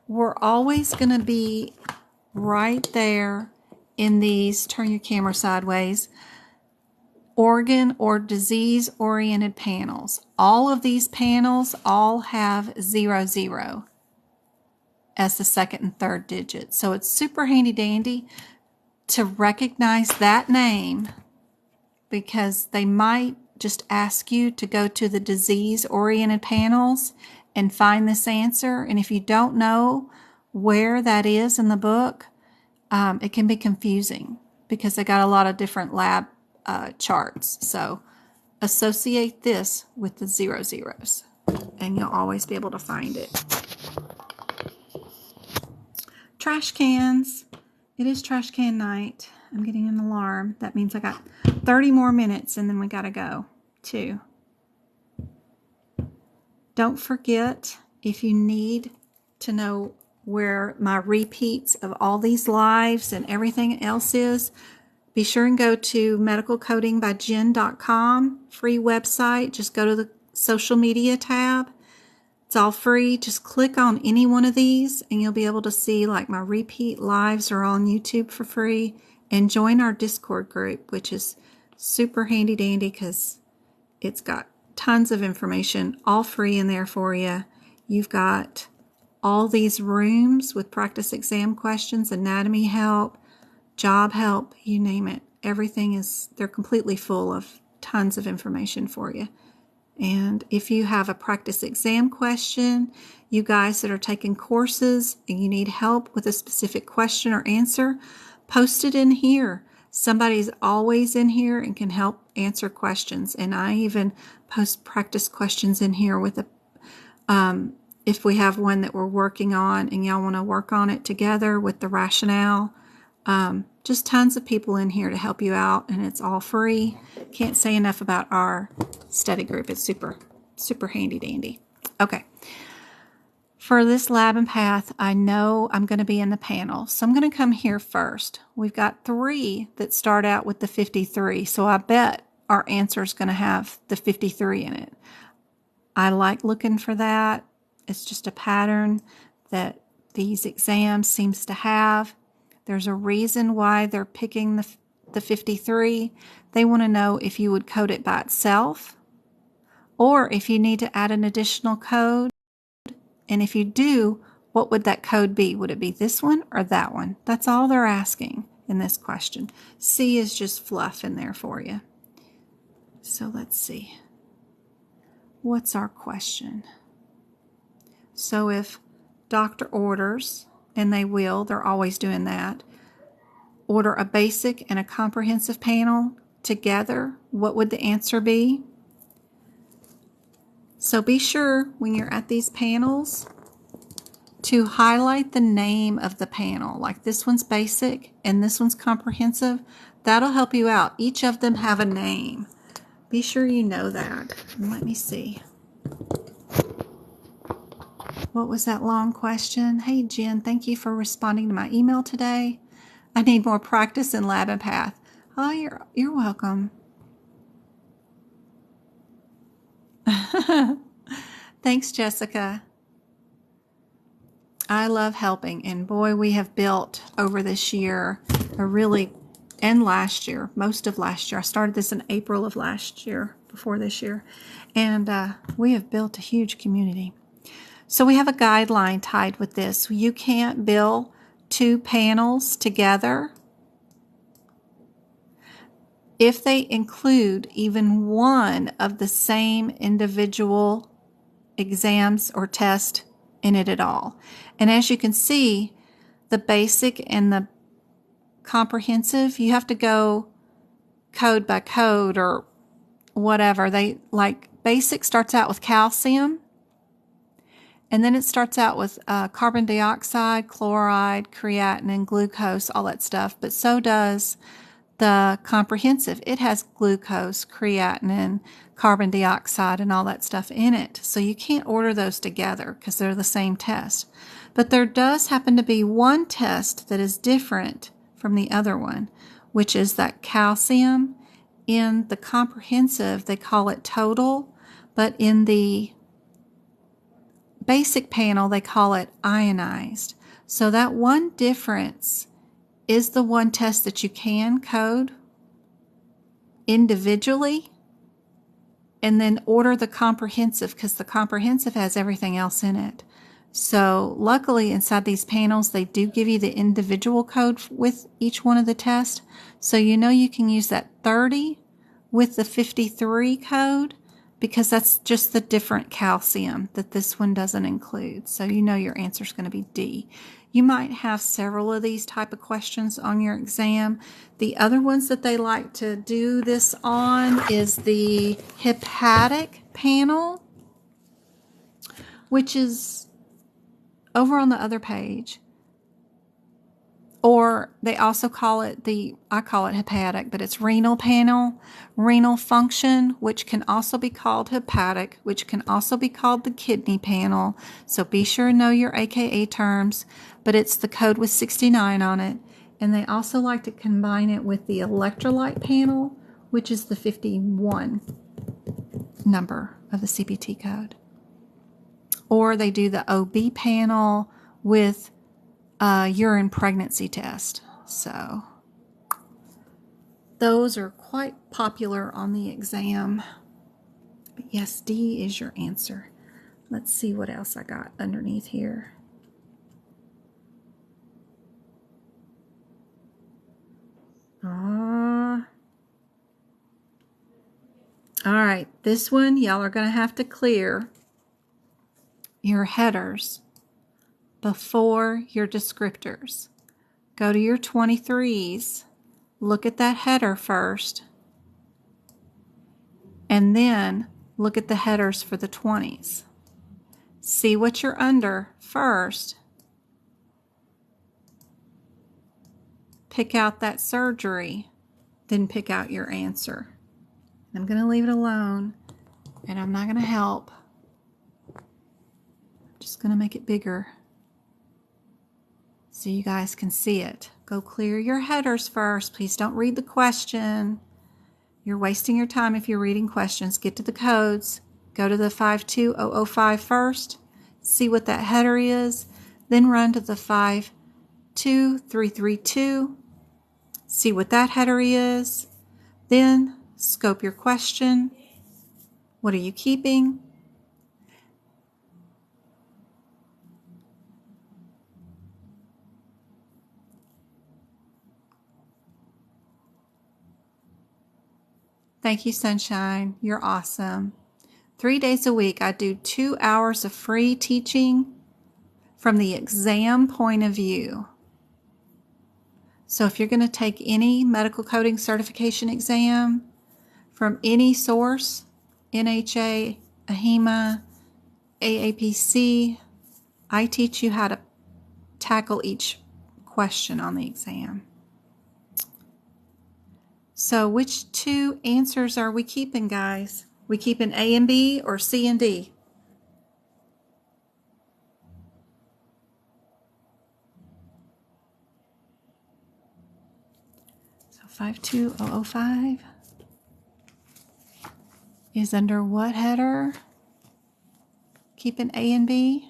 We're always going to be right there in these, turn your camera sideways, organ or disease-oriented panels. All of these panels all have 00 as the second and third digit. So it's super handy-dandy to recognize that name because they might just ask you to go to the disease-oriented panels and find this answer. And if you don't know where that is in the book, it can be confusing because they got a lot of different lab charts. So associate this with the 0 zeros and you'll always be able to find it. Trash cans. It is trash can night. I'm getting an alarm. That means I got 30 more minutes and then we got to go too. Don't forget, if you need to know where my repeats of all these lives and everything else is, be sure and go to medicalcodingbyjen.com, free website. Just go to the social media tab. It's all free. Just click on any one of these and you'll be able to see like my repeat lives are on YouTube for free, and join our Discord group, which is super handy dandy because it's got tons of information all free in there for you. You've got all these rooms with practice exam questions, anatomy help, job help, you name it. Everything is, they're completely full of tons of information for you. And if you have a practice exam question, you guys that are taking courses and you need help with a specific question or answer, post it in here. Somebody's always in here and can help answer questions. And I even post practice questions in here with if we have one that we're working on and y'all want to work on it together with the rationale. Just tons of people in here to help you out, and it's all free. Can't say enough about our study group. It's super, super handy dandy. Okay. For this lab and path, I know I'm going to be in the panel, so I'm going to come here first. We've got 3 that start out with the 53, so I bet our answer is going to have the 53 in it. I like looking for that. It's just a pattern that these exams seems to have. There's a reason why they're picking the 53. They want to know if you would code it by itself or if you need to add an additional code. And if you do, what would that code be? Would it be this one or that one? That's all they're asking in this question. C is just fluff in there for you. So let's see. What's our question? So if doctor orders, and they will, they're always doing that, order a basic and a comprehensive panel together, what would the answer be? So be sure when you're at these panels to highlight the name of the panel. Like this one's basic and this one's comprehensive. That'll help you out. Each of them have a name. Be sure you know that. And let me see. What was that long question? Hey, Jen, thank you for responding to my email today. I need more practice in lab and path. Oh, you're welcome. Thanks, Jessica. I love helping, and boy, we have built over this year and last year, most of last year. I started this in April of last year, before this year, and we have built a huge community. So we have a guideline tied with this. You can't bill 2 panels together if they include even one of the same individual exams or test in it at all. And as you can see, the basic and the comprehensive, you have to go code by code or whatever. Basic starts out with calcium. And then it starts out with carbon dioxide, chloride, creatinine, glucose, all that stuff. But so does the comprehensive. It has glucose, creatinine, carbon dioxide, and all that stuff in it. So you can't order those together because they're the same test. But there does happen to be one test that is different from the other one, which is that calcium. In the comprehensive, they call it total, but in the basic panel, they call it ionized. So that one difference is the one test that you can code individually and then order the comprehensive because the comprehensive has everything else in it. So luckily inside these panels, they do give you the individual code with each one of the tests. So you know you can use that 30 with the 53 code because that's just the different calcium that this one doesn't include. So you know your answer is going to be D. You might have several of these type of questions on your exam. The other ones that they like to do this on is the hepatic panel, which is over on the other page. Or they also call it I call it hepatic, but it's renal panel, renal function, which can also be called hepatic, which can also be called the kidney panel. So be sure to know your AKA terms, but it's the code with 69 on it. And they also like to combine it with the electrolyte panel, which is the 51 number of the CPT code. Or they do the OB panel with urine pregnancy test. So those are quite popular on the exam. But yes, D is your answer. Let's see what else I got underneath here. All right, this one y'all are going to have to clear your headers before your descriptors. Go to your 23s, look at that header first, and then look at the headers for the 20s. See what you're under first. Pick out that surgery, then pick out your answer. I'm going to leave it alone, and I'm not going to help. I'm just going to make it bigger so you guys can see it. Go clear your headers first. Please don't read the question. You're wasting your time if you're reading questions. Get to the codes. Go to the 52005 first. See what that header is. Then run to the 52332. See what that header is. Then scope your question. What are you keeping? Thank you, Sunshine. You're awesome. 3 days a week, I do 2 hours of free teaching from the exam point of view. So if you're going to take any medical coding certification exam from any source, NHA, HIMA, AAPC, I teach you how to tackle each question on the exam. So which two answers are we keeping, guys? We keeping A and B or C and D? So 52005 is under what header? Keeping A and B?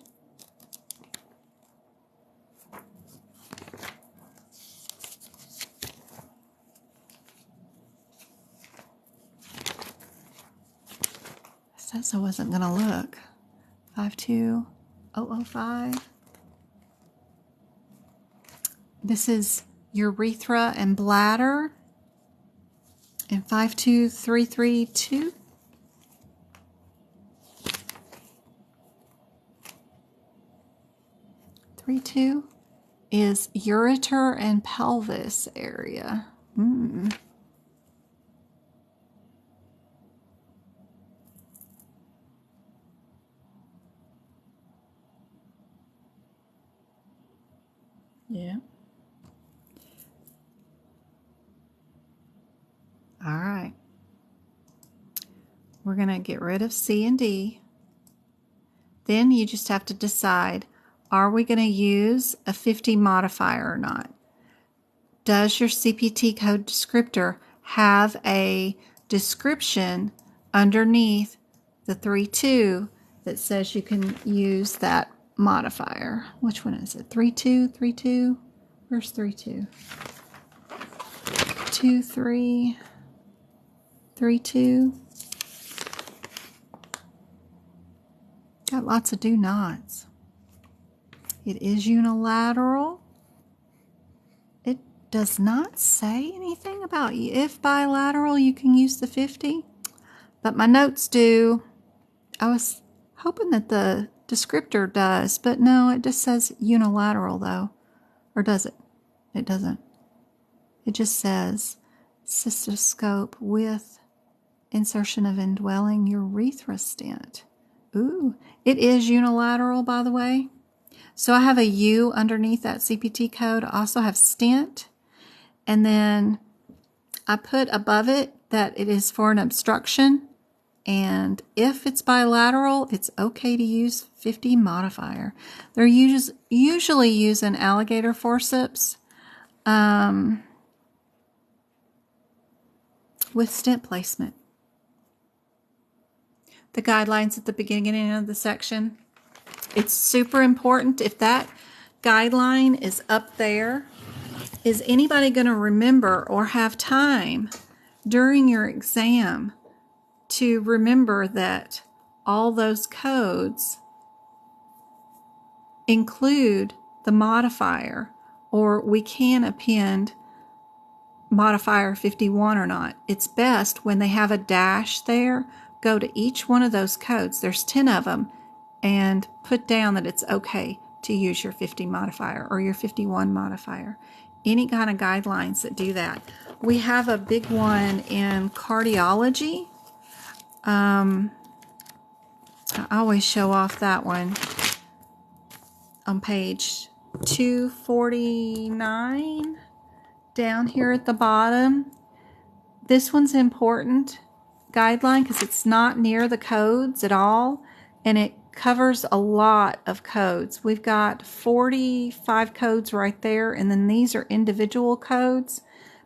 Says I wasn't going to look. 52005. This is urethra and bladder. And 52332. Two is ureter and pelvis area. Yeah. All right. We're going to get rid of C and D. Then you just have to decide, are we going to use a 50 modifier or not? Does your CPT code descriptor have a description underneath the 3.2 that says you can use that modifier? Which one is it? 3.2, 3.2? Where's 3.2? 2.3, 3.2. Got lots of do nots. It is unilateral. It does not say anything about if bilateral you can use the 50. but my notes do. I was hoping that the descriptor does, but no, it just says unilateral though. Or does it? It doesn't. It just says cystoscope with insertion of indwelling urethra stent. Ooh, it is unilateral, by the way. So I have a U underneath that CPT code. I also have stent. And then I put above it that it is for an obstruction. And if it's bilateral, it's okay to use 50 modifier. They're usually using alligator forceps with stent placement. The guidelines at the beginning of the section. It's super important. If that guideline is up there, is anybody going to remember or have time during your exam to remember that all those codes include the modifier, or we can append modifier 51 or not? It's best when they have a dash there, go to each one of those codes. There's 10 of them, and put down that it's okay to use your 50 modifier or your 51 modifier. Any kind of guidelines that do that. We have a big one in cardiology. I always show off that one on page 249 down here at the bottom. This one's important guideline because it's not near the codes at all, and it covers a lot of codes. We've got 45 codes right there, and then these are individual codes,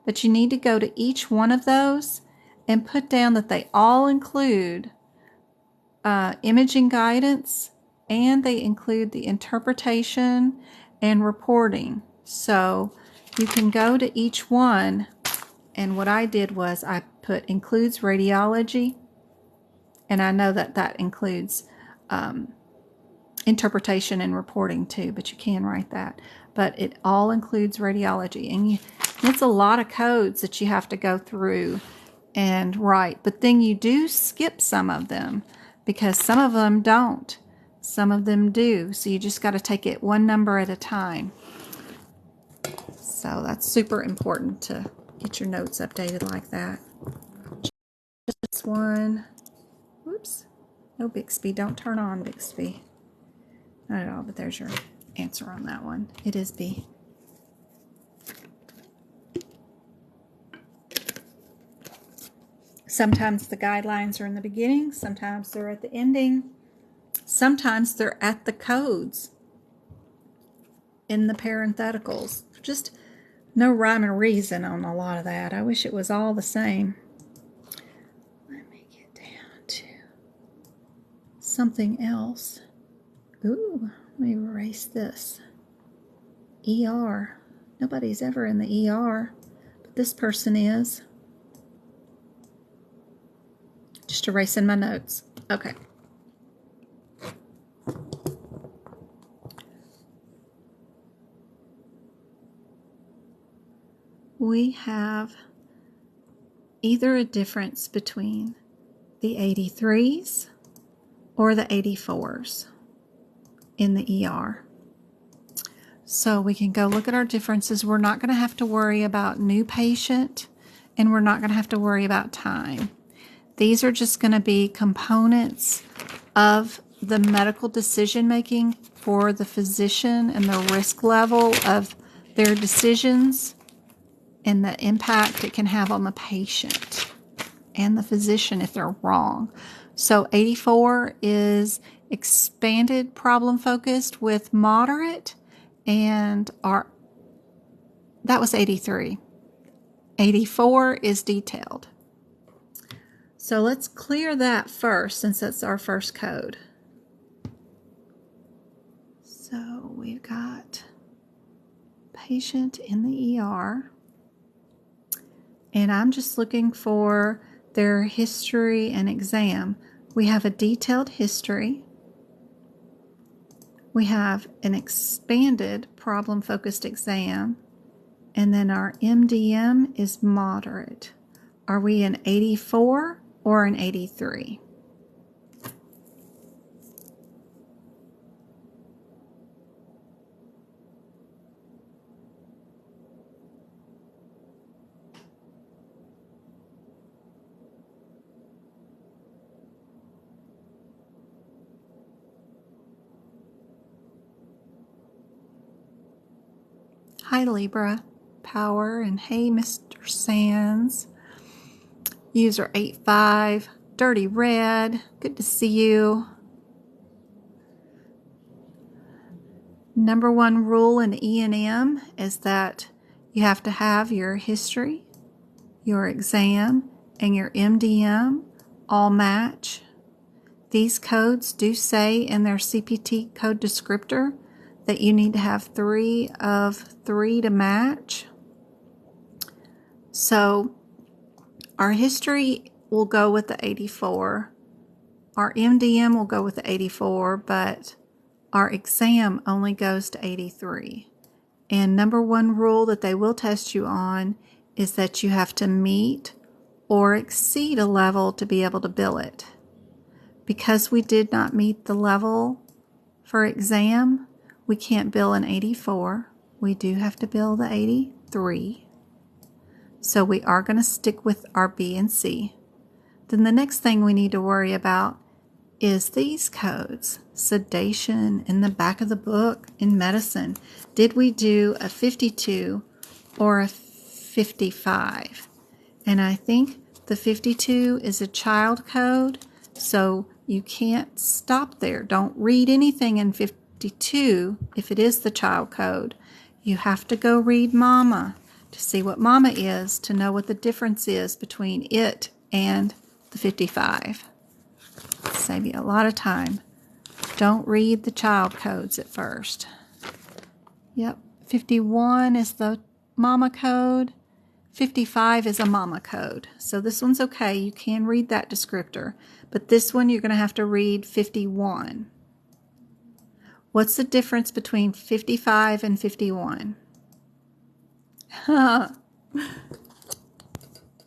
but you need to go to each one of those and put down that they all include imaging guidance, and they include the interpretation and reporting. So you can go to each one, and what I did was I put includes radiology, and I know that that includes interpretation and reporting too, but you can write that. But it all includes radiology, and it's a lot of codes that you have to go through and write. But then you do skip some of them because some of them don't. Some of them do. So you just got to take it one number at a time. So that's super important to get your notes updated like that. Just one. Whoops. No Bixby. Don't turn on Bixby. Not at all, but there's your answer on that one. It is B. Sometimes the guidelines are in the beginning. Sometimes they're at the ending. Sometimes they're at the codes in the parentheticals. Just no rhyme and reason on a lot of that. I wish it was all the same. Let me get down to something else. Ooh, let me erase this. ER. Nobody's ever in the ER, but this person is. Just erasing my notes. Okay. We have either a difference between the 83s or the 84s in the ER. So we can go look at our differences. We're not going to have to worry about new patient, and we're not going to have to worry about time. These are just going to be components of the medical decision making for the physician and the risk level of their decisions and the impact it can have on the patient and the physician if they're wrong. So 84 is expanded problem focused with moderate, and that was 83. 84 is detailed. So let's clear that first, since that's our first code. So we've got patient in the ER, and I'm just looking for their history and exam. We have a detailed history. We have an expanded problem-focused exam, and then our MDM is moderate. Are we in 84 or an 83. Hi Libra, Power, and hey Mr. Sands. User 85, Dirty Red, good to see you. Number one rule in E&M is that you have to have your history, your exam, and your MDM all match. These codes do say in their CPT code descriptor that you need to have 3 of 3 to match. So our history will go with the 84. Our MDM will go with the 84, but our exam only goes to 83. And number one rule that they will test you on is that you have to meet or exceed a level to be able to bill it. Because we did not meet the level for exam, we can't bill an 84. We do have to bill the 83. So we are going to stick with our B and C. Then the next thing we need to worry about is these codes. Sedation in the back of the book in medicine. Did we do a 52 or a 55? And I think the 52 is a child code, so you can't stop there. Don't read anything in 52 if it is the child code. You have to go read Mama to see what Mama is, to know what the difference is between it and the 55. Save you a lot of time. Don't read the child codes at first. Yep, 51 is the Mama code. 55 is a Mama code. So this one's okay. You can read that descriptor. But this one you're going to have to read 51. What's the difference between 55 and 51?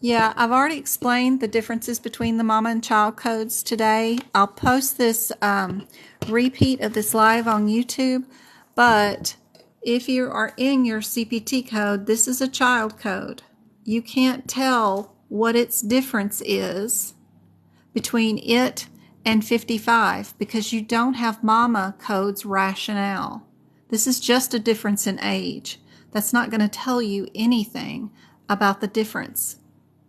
Yeah, I've already explained the differences between the Mama and child codes today. I'll post this repeat of this live on YouTube, but if you are in your CPT code, this is a child code. You can't tell what its difference is between it and 55 because you don't have Mama code's rationale. This is just a difference in age. That's not going to tell you anything about the difference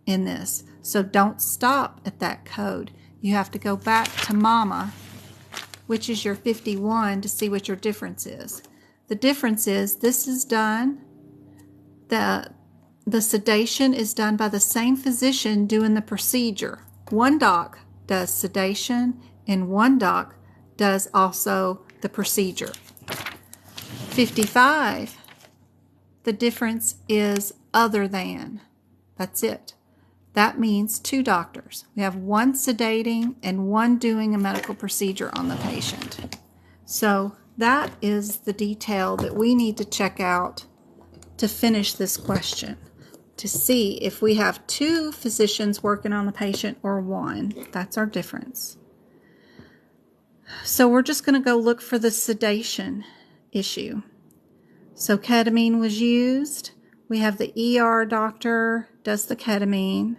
in this. So don't stop at that code. You have to go back to Mama, which is your 51, to see what your difference is. The difference is this is done, the sedation is done by the same physician doing the procedure. One doc does sedation and one doc does also the procedure. 55, the difference is other than. That's it. That means 2 doctors. We have one sedating and one doing a medical procedure on the patient. So that is the detail that we need to check out to finish this question, to see if we have 2 physicians working on the patient or 1. That's our difference. So we're just going to go look for the sedation issue. So ketamine was used. We have the ER doctor does the ketamine.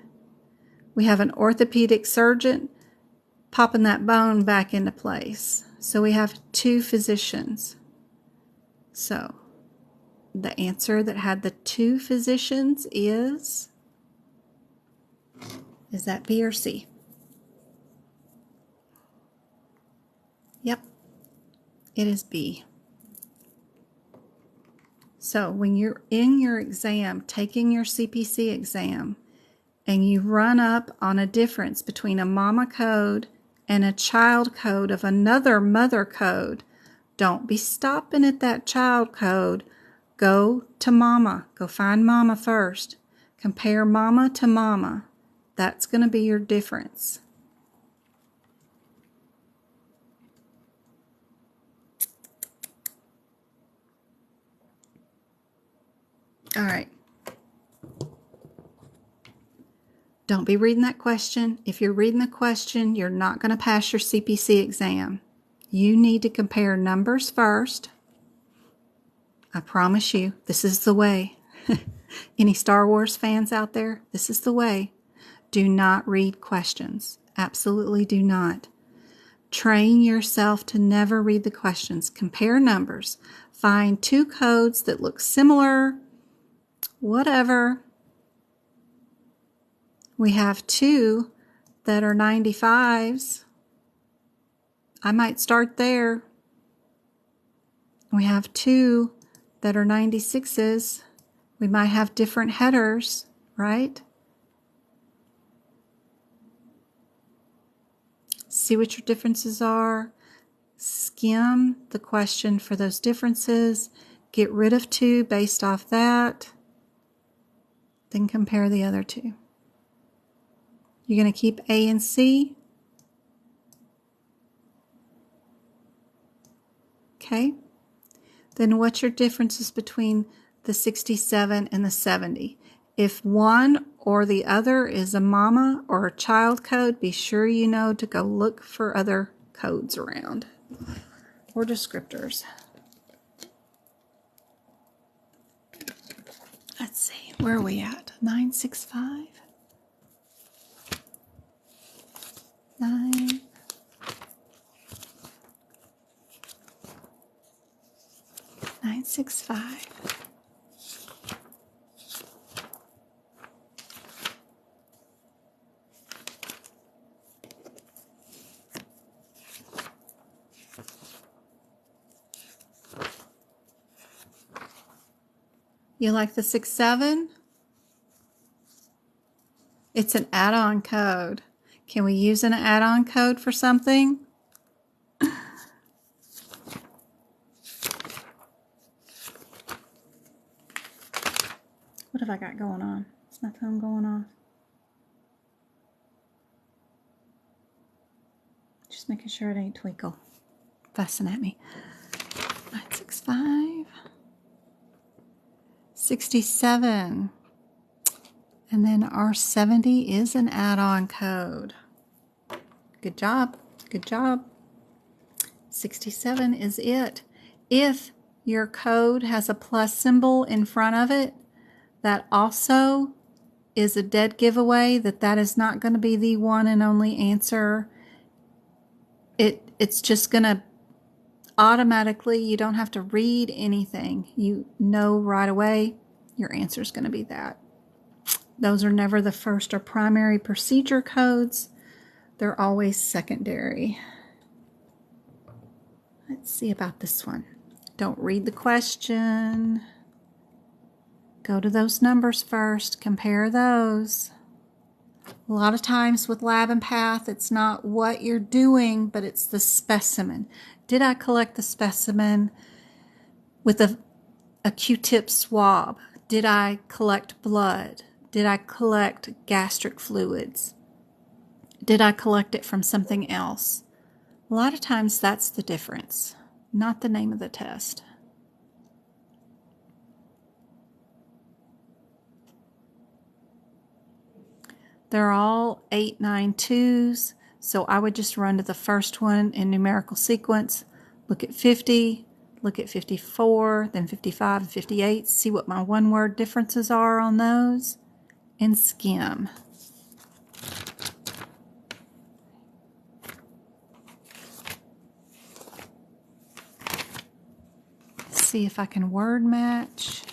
We have an orthopedic surgeon popping that bone back into place. So we have 2 physicians. So the answer that had the 2 physicians is that B or C? Yep, it is B. So when you're in your exam, taking your CPC exam, and you run up on a difference between a Mama code and a child code of another mother code, don't be stopping at that child code. Go to Mama. Go find Mama first. Compare Mama to Mama. That's going to be your difference. All right. Don't be reading that question. If you're reading the question, you're not going to pass your CPC exam. You need to compare numbers first. I promise you, this is the way. Any Star Wars fans out there? This is the way. Do not read questions. Absolutely do not. Train yourself to never read the questions. Compare numbers. Find two codes that look similar. Whatever. We have two that are 95s. I might start there. We have two that are 96s. We might have different headers, right? See what your differences are. Skim the question for those differences. Get rid of two based off that. Then compare the other two. You're going to keep A and C. Okay. Then what's your differences between the 67 and the 70? If one or the other is a mama or a child code, be sure you know to go look for other codes around or descriptors. Let's see, where are we at? 965? 965. You like the 67? It's an add-on code. Can we use an add-on code for something? What have I got going on? Is my phone going off? Just making sure it ain't Twinkle fussing at me. 965. 67. And then our 70 is an add-on code. Good job. Good job. 67 is it. If your code has a plus symbol in front of it, that also is a dead giveaway that is not going to be the one and only answer. It's just going to automatically, you don't have to read anything. You know right away your answer is going to be that. Those are never the first or primary procedure codes. They're always secondary. Let's see about this one. Don't read the question. Go to those numbers first. Compare those. A lot of times with lab and path, it's not what you're doing, but it's the specimen. Did I collect the specimen with a Q-tip swab? Did I collect blood? Did I collect gastric fluids? Did I collect it from something else? A lot of times that's the difference, not the name of the test. They're all 892s, so I would just run to the first one in numerical sequence, look at 50, look at 54, then 55 and 58, see what my one-word differences are on those, and skim. See if I can word match.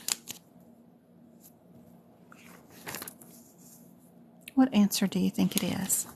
What answer do you think it is?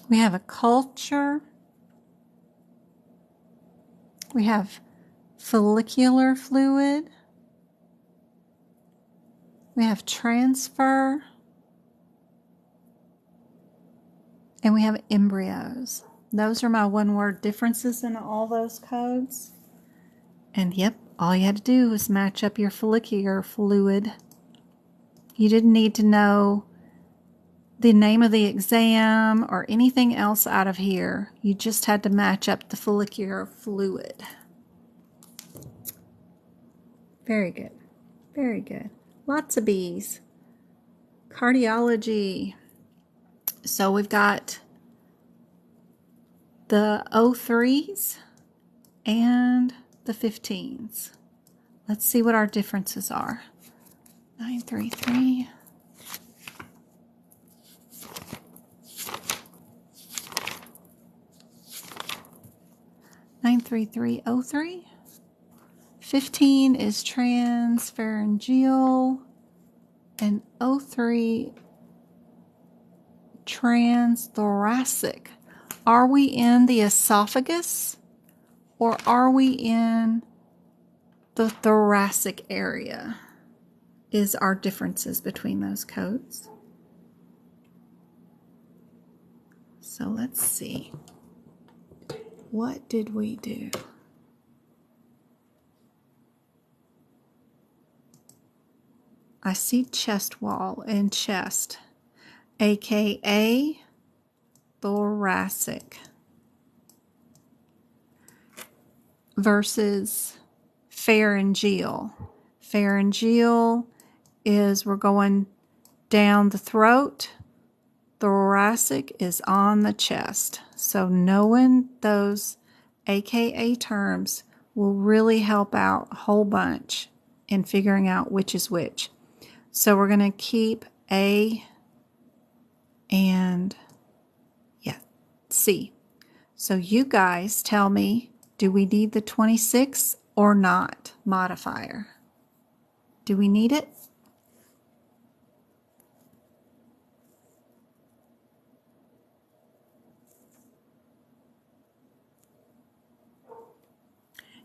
We have a culture. We have follicular fluid. We have transfer. and we have embryos. Those are my one-word differences in all those codes. And yep, all you had to do was match up your follicular fluid. You didn't need to know the name of the exam or anything else out of here. You just had to match up the follicular fluid. Very good. Very good. Lots of B's. Cardiology. So we've got the 03s and the 15s. Let's see what our differences are. 933. (93303). 15 is transpharyngeal and 03 transthoracic. Are we in the esophagus or are we in the thoracic area? Is our differences between those codes. So let's see. What did we do? I see chest wall and chest, aka thoracic, versus pharyngeal. Pharyngeal is we're going down the throat. Thoracic is on the chest. So knowing those AKA terms will really help out a whole bunch in figuring out which is which. So we're going to keep A and C. So you guys tell me, do we need the 26 or not modifier? Do we need it?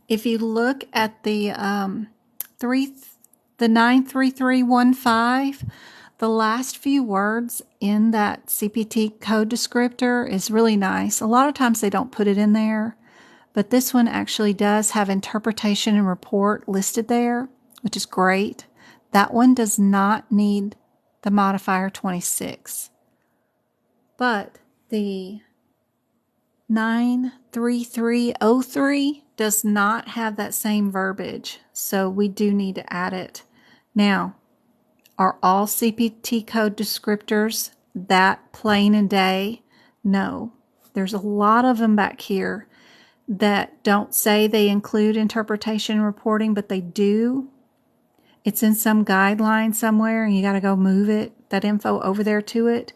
If you look at the 93315, the last few words in that CPT code descriptor is really nice. A lot of times they don't put it in there, but this one actually does have interpretation and report listed there, which is great. That one does not need the modifier 26. But the 93303 does not have that same verbiage, so we do need to add it. Now, are all CPT code descriptors that plain and day? No. There's a lot of them back here that don't say they include interpretation and reporting, but they do. It's in some guideline somewhere, and you got to go move that info over there to it.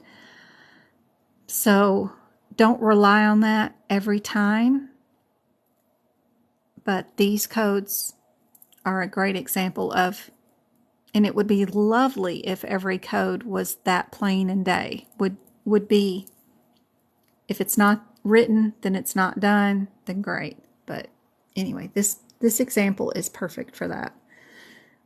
So don't rely on that every time. But these codes are a great example of, and it would be lovely if every code was that plain and day. Would be, if it's not written, then it's not done, then great. But anyway, this example is perfect for that.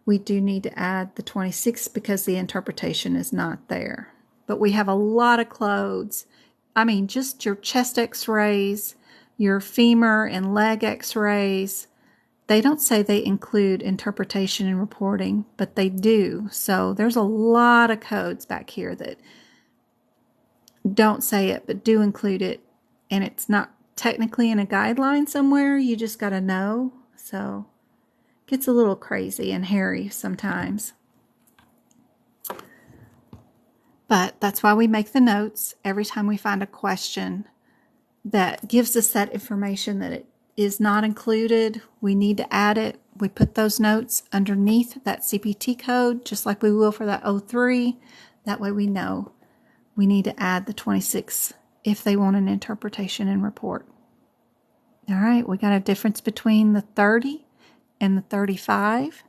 We do need to add the 26 because the interpretation is not there. But we have a lot of codes. I mean, just your chest x-rays, your femur and leg x-rays, they don't say they include interpretation and reporting, but they do. So there's a lot of codes back here that don't say it, but do include it. And it's not technically in a guideline somewhere. You just got to know. So it gets a little crazy and hairy sometimes. But that's why we make the notes every time we find a question that gives us that information that it is not included. We need to add it. We put those notes underneath that CPT code, just like we will for that 03. That way we know we need to add the 26 if they want an interpretation and report. All right, we got a difference between the 30 and the 35.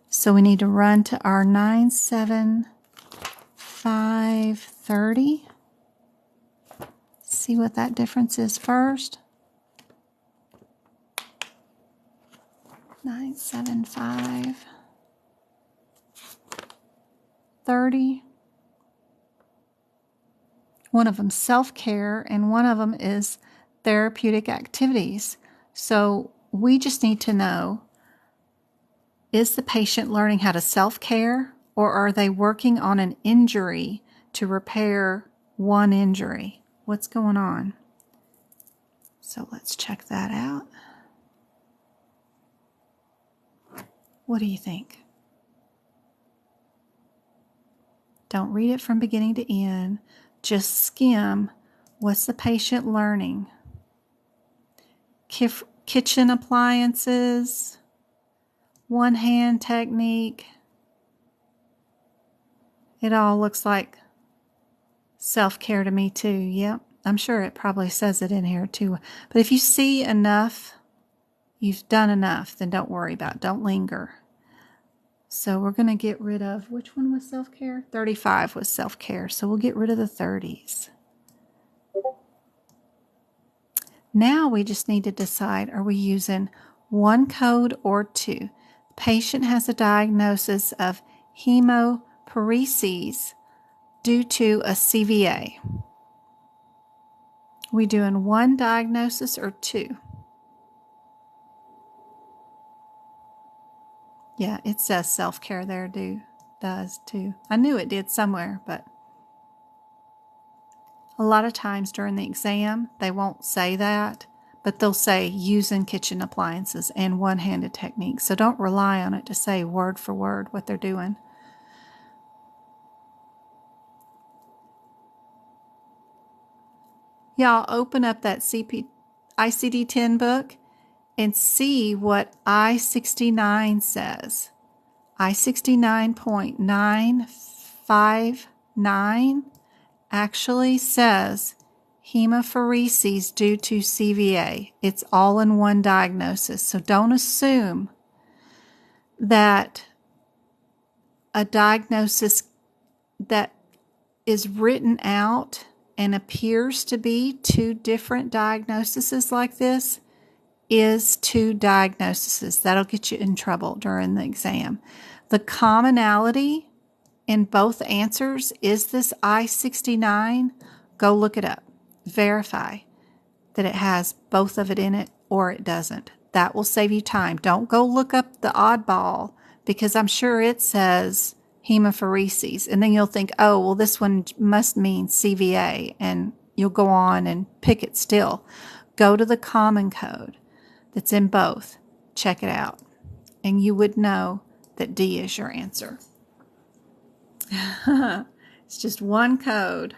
So we need to run to our 97530. See what that difference is first. 97530. one of them self-care, and one of them is therapeutic activities. So we just need to know, is the patient learning how to self-care, or are they working on an injury to repair one injury? What's going on? So let's check that out. What do you think? Don't read it from beginning to end. Just skim. What's the patient learning? Kitchen appliances, one-hand technique. It all looks like self-care to me too. Yep, I'm sure it probably says it in here too. But if you see enough, you've done enough, then don't worry about it. Don't linger. So we're going to get rid of, which one was self-care? 35 was self-care. So we'll get rid of the 30s. Now we just need to decide, are we using one code or two? The patient has a diagnosis of hemiparesis due to a CVA. We doing one diagnosis or two? Yeah, it says self-care there, does too. I knew it did somewhere, but a lot of times during the exam, they won't say that, but they'll say using kitchen appliances and one-handed technique. So don't rely on it to say word for word what they're doing. Y'all open up that ICD-10 book and see what I-69 says. I-69.959 actually says hemiparesis due to CVA. It's all in one diagnosis. So don't assume that a diagnosis that is written out and appears to be two different diagnoses like this is two diagnoses. That'll get you in trouble during the exam. The commonality in both answers is this I-69. Go look it up. Verify that it has both of it in it or it doesn't. That will save you time. Don't go look up the oddball, because I'm sure it says hemiparesis, and then you'll think, oh, well, this one must mean CVA, and you'll go on and pick it still. Go to the common code that's in both. Check it out, and you would know that D is your answer. It's just one code.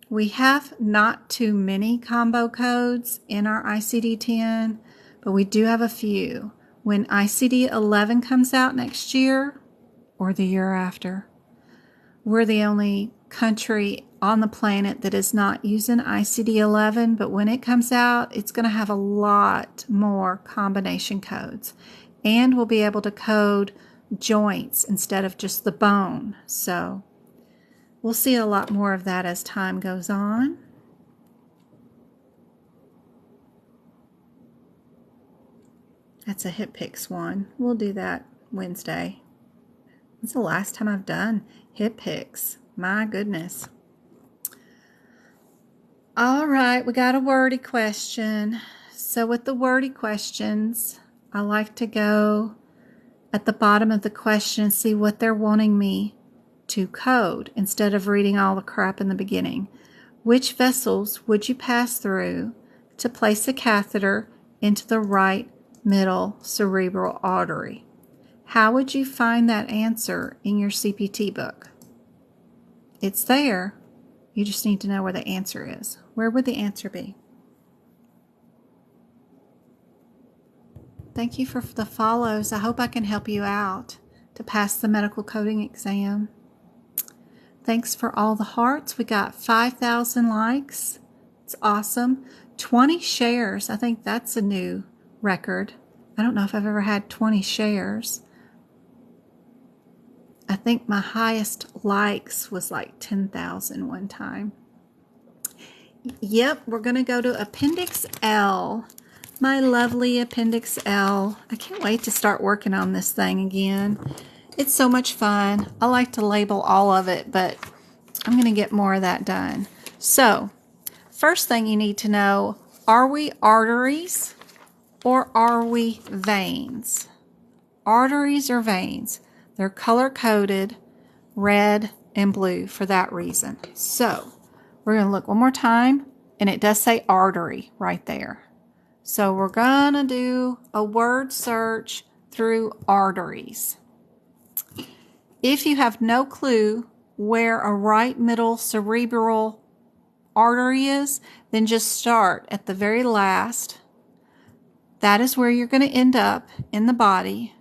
We have not too many combo codes in our ICD-10, but we do have a few. When ICD-11 comes out next year, or the year after, we're the only country on the planet that is not using ICD-11, but when it comes out, it's going to have a lot more combination codes. And we'll be able to code joints instead of just the bone. So we'll see a lot more of that as time goes on. That's a hip picks one. We'll do that Wednesday. That's the last time I've done hip picks. My goodness. All right, we got a wordy question. So with the wordy questions, I like to go at the bottom of the question and see what they're wanting me to code instead of reading all the crap in the beginning. Which vessels would you pass through to place a catheter into the right middle cerebral artery? How would you find that answer in your CPT book? It's there. You just need to know where the answer is. Where would the answer be? Thank you for the follows. I hope I can help you out to pass the medical coding exam. Thanks for all the hearts. We got 5,000 likes. It's awesome. 20 shares. I think that's a new record. I don't know if I've ever had 20 shares. I think my highest likes was like 10,000 one time. Yep, we're going to go to Appendix L. My lovely Appendix L. I can't wait to start working on this thing again. It's so much fun. I like to label all of it, but I'm going to get more of that done. So, first thing you need to know, are we arteries or are we veins? Arteries or veins? They're color-coded, red and blue for that reason. So, we're going to look one more time, and it does say artery right there. So we're going to do a word search through arteries. If you have no clue where a right middle cerebral artery is, then just start at the very last. That is where you're going to end up in the body,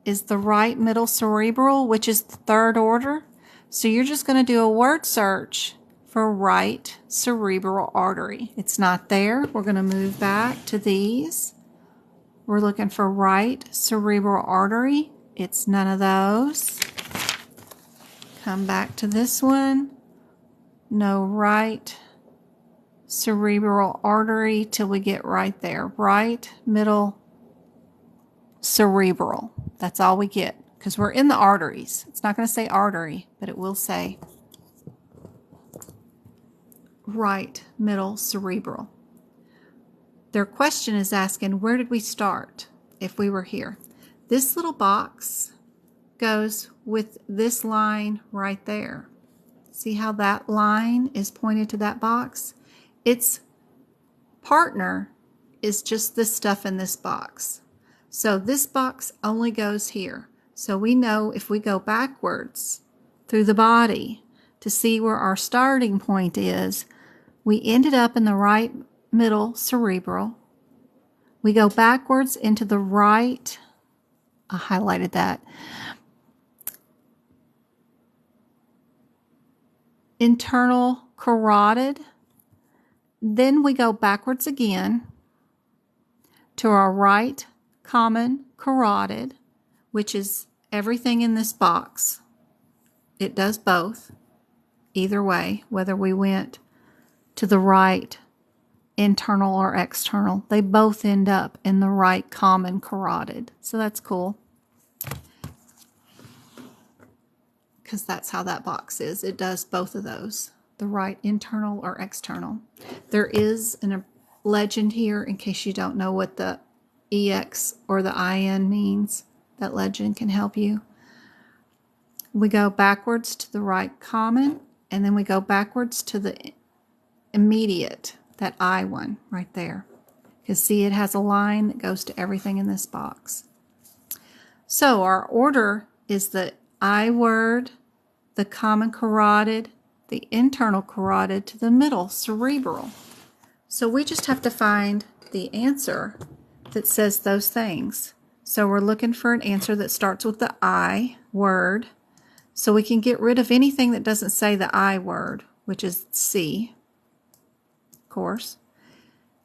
is the right middle cerebral, which is the third order. So you're just going to do a word search for right cerebral artery. It's not there. We're going to move back to these. We're looking for right cerebral artery. It's none of those. Come back to this one. No right cerebral artery till we get right there. Right middle cerebral. That's all we get because we're in the arteries. It's not going to say artery, but it will say right middle cerebral. Their question is asking, where did we start if we were here? This little box goes with this line right there. See how that line is pointed to that box? Its partner is just this stuff in this box. So this box only goes here. So we know if we go backwards through the body to see where our starting point is, we ended up in the right middle cerebral. We go backwards into the right, I highlighted that, internal carotid. Then we go backwards again to our right common carotid, which is everything in this box. It does both, either way, whether we went to the right internal or external. They both end up in the right common carotid. So that's cool, because that's how that box is. It does both of those, the right internal or external. There is a legend here in case you don't know what the EX or the IN means. That legend can help you. We go backwards to the right common, and then we go backwards to the immediate, that I one right there. Because see, it has a line that goes to everything in this box. So our order is the I word, the common carotid, the internal carotid to the middle cerebral. So we just have to find the answer that says those things. So we're looking for an answer that starts with the I word. So we can get rid of anything that doesn't say the I word, which is C, of course.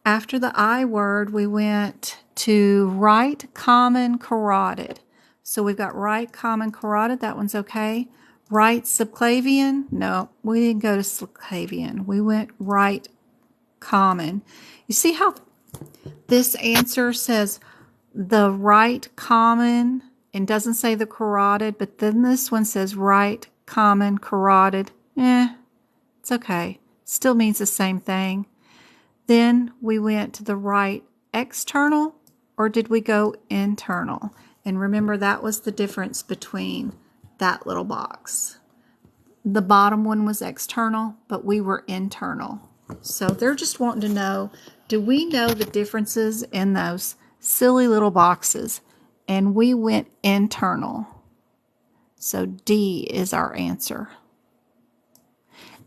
After the I word, we went to right common carotid. So we've got right common carotid. That one's okay. Right subclavian. No, we didn't go to subclavian. We went right common. You see how this answer says the right common and doesn't say the carotid, but then this one says right common carotid. It's okay. Still means the same thing. Then we went to the right external, or did we go internal? And remember, that was the difference between that little box. The bottom one was external, but we were internal. So they're just wanting to know, do we know the differences in those silly little boxes? And we went internal. So D is our answer.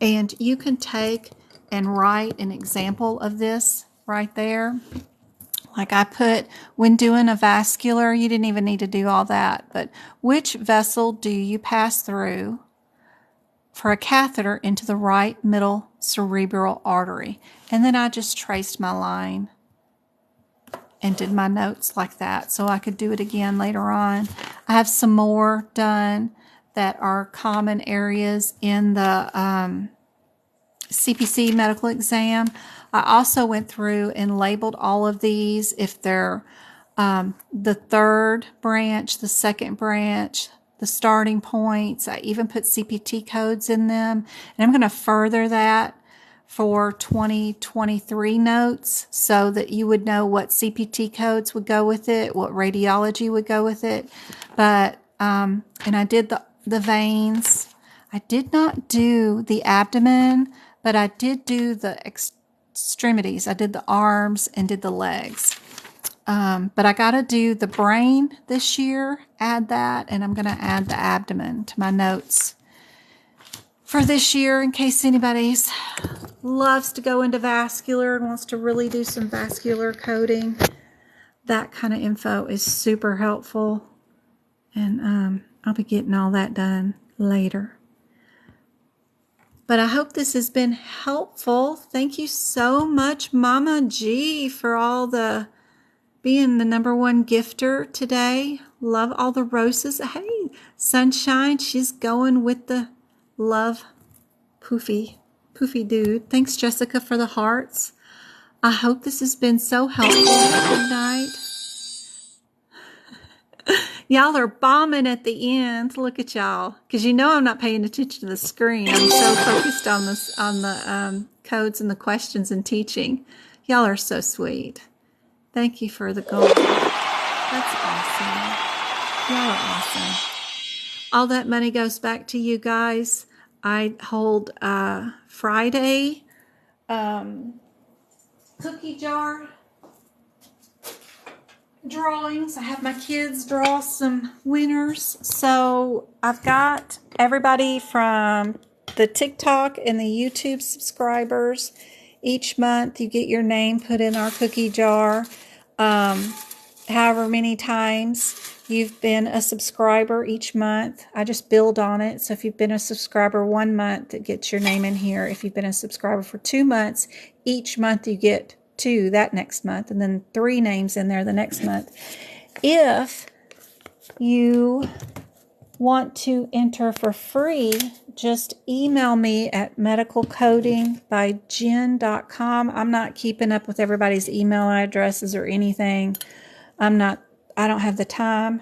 And you can take and write an example of this right there. Like I put, when doing a vascular, you didn't even need to do all that, but which vessel do you pass through for a catheter into the right middle cerebral artery? And then I just traced my line and did my notes like that so I could do it again later on. I have some more done that are common areas in the CPC medical exam. I also went through and labeled all of these if they're the third branch, the second branch, the starting points. I even put CPT codes in them. And I'm going to further that for 2023 notes so that you would know what CPT codes would go with it, what radiology would go with it. But, and I did the veins. I did not do the abdomen, but I did do the extremities. I did the arms and did the legs. But I got to do the brain this year, add that, and I'm going to add the abdomen to my notes for this year in case anybody loves to go into vascular and wants to really do some vascular coding. That kind of info is super helpful, and I'll be getting all that done later. But I hope this has been helpful. Thank you so much, Mama G, for all the being the #1 gifter today. Love all the roses. Hey, Sunshine, she's going with the love poofy dude. Thanks, Jessica, for the hearts. I hope this has been so helpful. Good night. Y'all are bombing at the end. Look at y'all, because you know I'm not paying attention to the screen. I'm so focused on this, on the codes and the questions and teaching. Y'all are so sweet. Thank you for the gold. That's awesome. Y'all are awesome. All that money goes back to you guys. I hold Friday cookie jar drawings. I have my kids draw some winners. So I've got everybody from the TikTok and the YouTube subscribers. Each month you get your name put in our cookie jar. However many times you've been a subscriber each month, I just build on it. So if you've been a subscriber 1 month, it gets your name in here. If you've been a subscriber for 2 months, each month you get 2 that next month, and then 3 names in there the next month. If you want to enter for free, just email me at medicalcodingbyjen.com. I'm not keeping up with everybody's email addresses or anything. I don't have the time,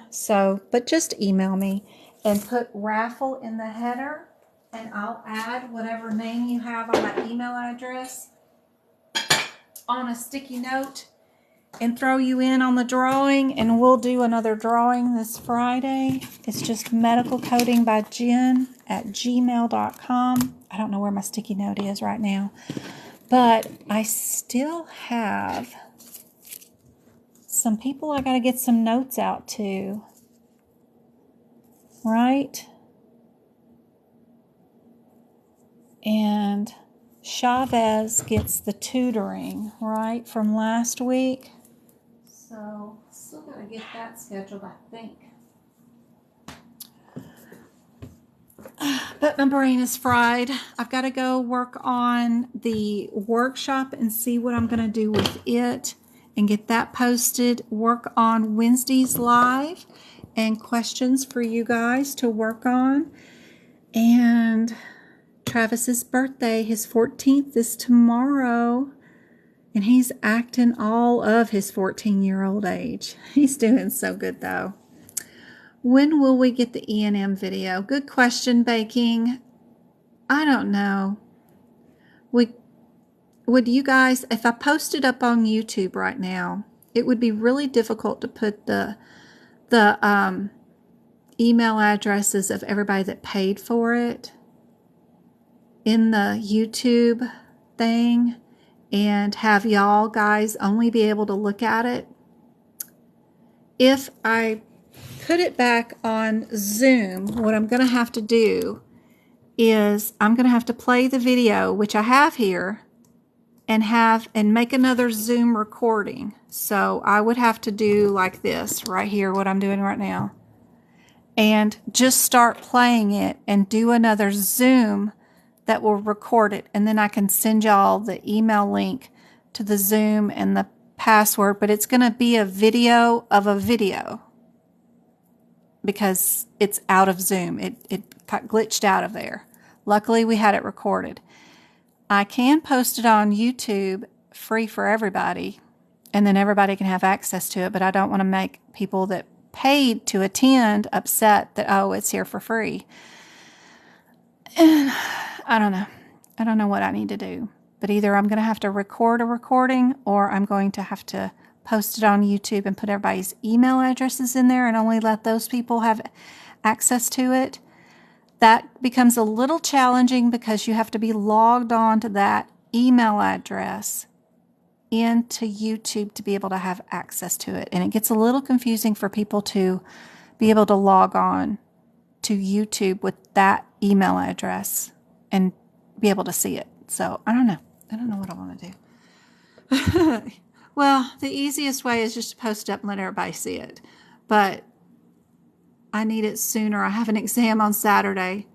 but just email me and put raffle in the header, and I'll add whatever name you have on my email address on a sticky note and throw you in on the drawing, and we'll do another drawing this Friday. It's just medicalcodingbyjen@gmail.com. I don't know where my sticky note is right now, but I still have some people I got to get some notes out to, right? And Chavez gets the tutoring, right, from last week. So, still got to get that scheduled, I think. But my brain is fried. I've got to go work on the workshop and see what I'm going to do with it and get that posted. Work on Wednesday's live and questions for you guys to work on. And Travis's birthday, his 14th, is tomorrow. And he's acting all of his 14-year-old age. He's doing so good, though. When will we get the E&M video? Good question, Baking. I don't know. Would you guys, if I posted up on YouTube right now, it would be really difficult to put the email addresses of everybody that paid for it in the YouTube thing and have y'all guys only be able to look at it. If I put it back on Zoom, what I'm going to have to do is I'm going to have to play the video, which I have here, and make another Zoom recording. So I would have to do like this right here, what I'm doing right now, and just start playing it and do another Zoom that will record it. And then I can send y'all the email link to the Zoom and the password, but it's going to be a video of a video because it's out of Zoom. It got glitched out of there. Luckily, we had it recorded. I can post it on YouTube free for everybody, and then everybody can have access to it, but I don't want to make people that paid to attend upset that, oh, it's here for free. And I don't know. I don't know what I need to do, But either I'm going to have to record a recording or I'm going to have to post it on YouTube and put everybody's email addresses in there and only let those people have access to it. That becomes a little challenging because you have to be logged on to that email address into YouTube to be able to have access to it. And it gets a little confusing for people to be able to log on to YouTube with that email address and be able to see it. So I don't know. I don't know what I want to do. Well, the easiest way is just to post it up and let everybody see it. But I need it sooner. I have an exam on Saturday.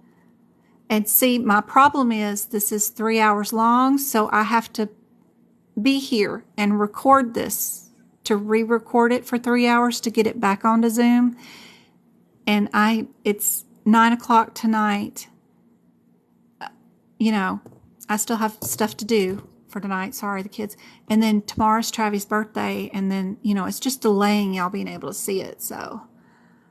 And see, my problem is this is 3 hours long, so I have to be here and record this to re-record it for 3 hours to get it back onto Zoom. And it's 9 o'clock tonight. You know, I still have stuff to do for tonight. Sorry, the kids. And then tomorrow's Travis' birthday. And then, you know, it's just delaying y'all being able to see it. So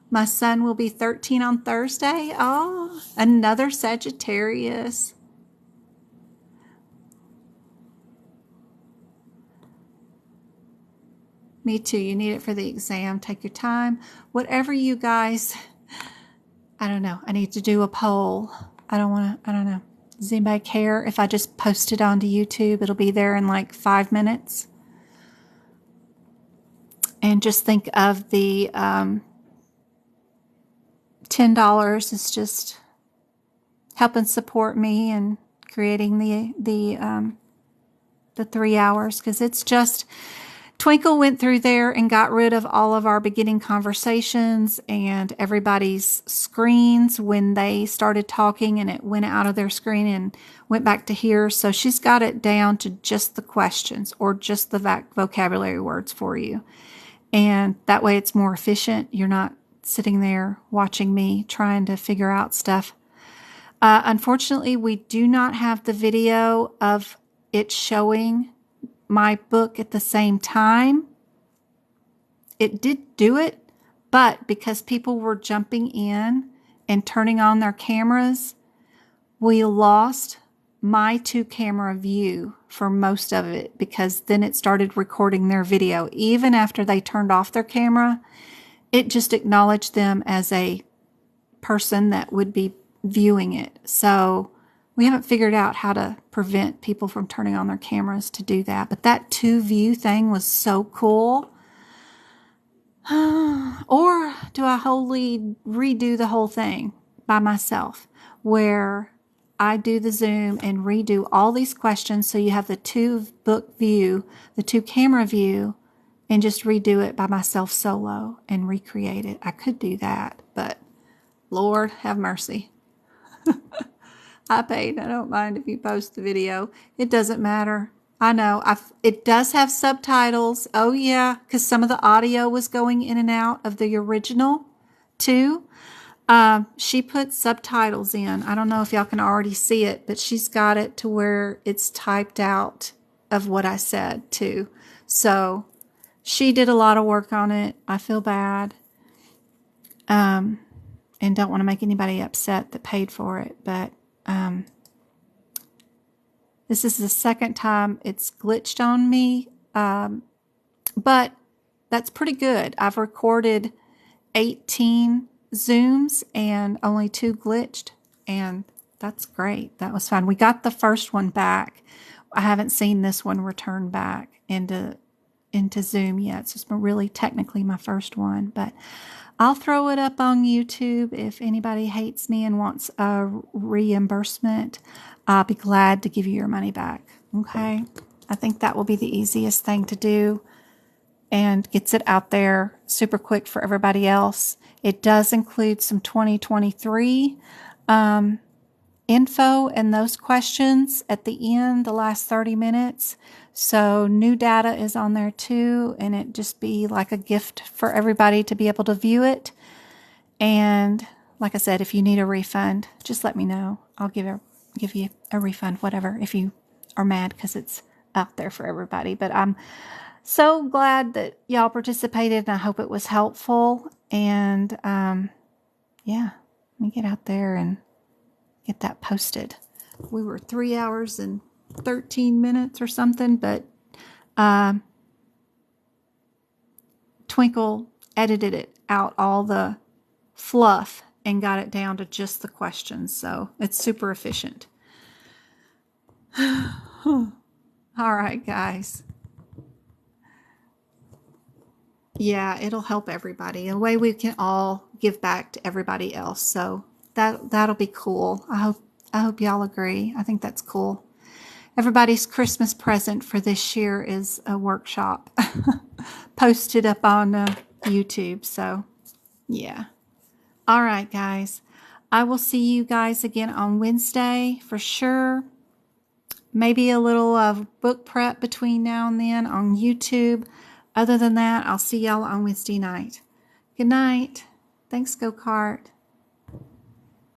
my son will be 13 on Thursday. Oh, another Sagittarius. Me too. You need it for the exam. Take your time. Whatever you guys, I don't know. I need to do a poll. I don't know. Does anybody care if I just post it onto YouTube? It'll be there in like 5 minutes. And just think of the $10 is just helping support me and creating the 3 hours, because it's just Twinkle went through there and got rid of all of our beginning conversations and everybody's screens when they started talking, and it went out of their screen and went back to here. So she's got it down to just the questions or just the vocabulary words for you. And that way it's more efficient. You're not sitting there watching me trying to figure out stuff. Unfortunately, we do not have the video of it showing my book at the same time. It did do it, but because people were jumping in and turning on their cameras, we lost my 2-camera view for most of it, because then it started recording their video. Even after they turned off their camera, it just acknowledged them as a person that would be viewing it. So we haven't figured out how to prevent people from turning on their cameras to do that. But that 2-view thing was so cool. Or do I wholly redo the whole thing by myself, where I do the Zoom and redo all these questions so you have the 2-book view, the 2-camera view, and just redo it by myself solo and recreate it? I could do that, but Lord have mercy. I paid. I don't mind if you post the video. It doesn't matter. I know. It does have subtitles. Oh, yeah, because some of the audio was going in and out of the original, too. She put subtitles in. I don't know if y'all can already see it, but she's got it to where it's typed out of what I said, too. So she did a lot of work on it. I feel bad. And don't want to make anybody upset that paid for it, but this is the second time it's glitched on me, but that's pretty good. I've recorded 18 Zooms and only 2 glitched, and that's great. That was fun. We got the first one back. I haven't seen this one return back into Zoom yet, so it's really technically my first one, but I'll throw it up on YouTube if anybody hates me and wants a reimbursement. I'll be glad to give you your money back. Okay? I think that will be the easiest thing to do and gets it out there super quick for everybody else. It does include some 2023 info and those questions at the end, the last 30 minutes. So new data is on there too, and it just be like a gift for everybody to be able to view it. And like I said, if you need a refund, just let me know. I'll give you a refund, whatever, if you are mad because it's out there for everybody. But I'm so glad that y'all participated, and I hope it was helpful. And yeah, let me get out there and get that posted. We were 3 hours and 13 minutes or something, but Twinkle edited it out, all the fluff, and got it down to just the questions. So it's super efficient. All right, guys. Yeah, it'll help everybody. A way we can all give back to everybody else. So that'll be cool. I hope y'all agree. I think that's cool. Everybody's Christmas present for this year is a workshop posted up on YouTube. So yeah. All right, guys. I will see you guys again on Wednesday for sure. Maybe a little book prep between now and then on YouTube. Other than that, I'll see y'all on Wednesday night. Good night. Thanks, Go Kart.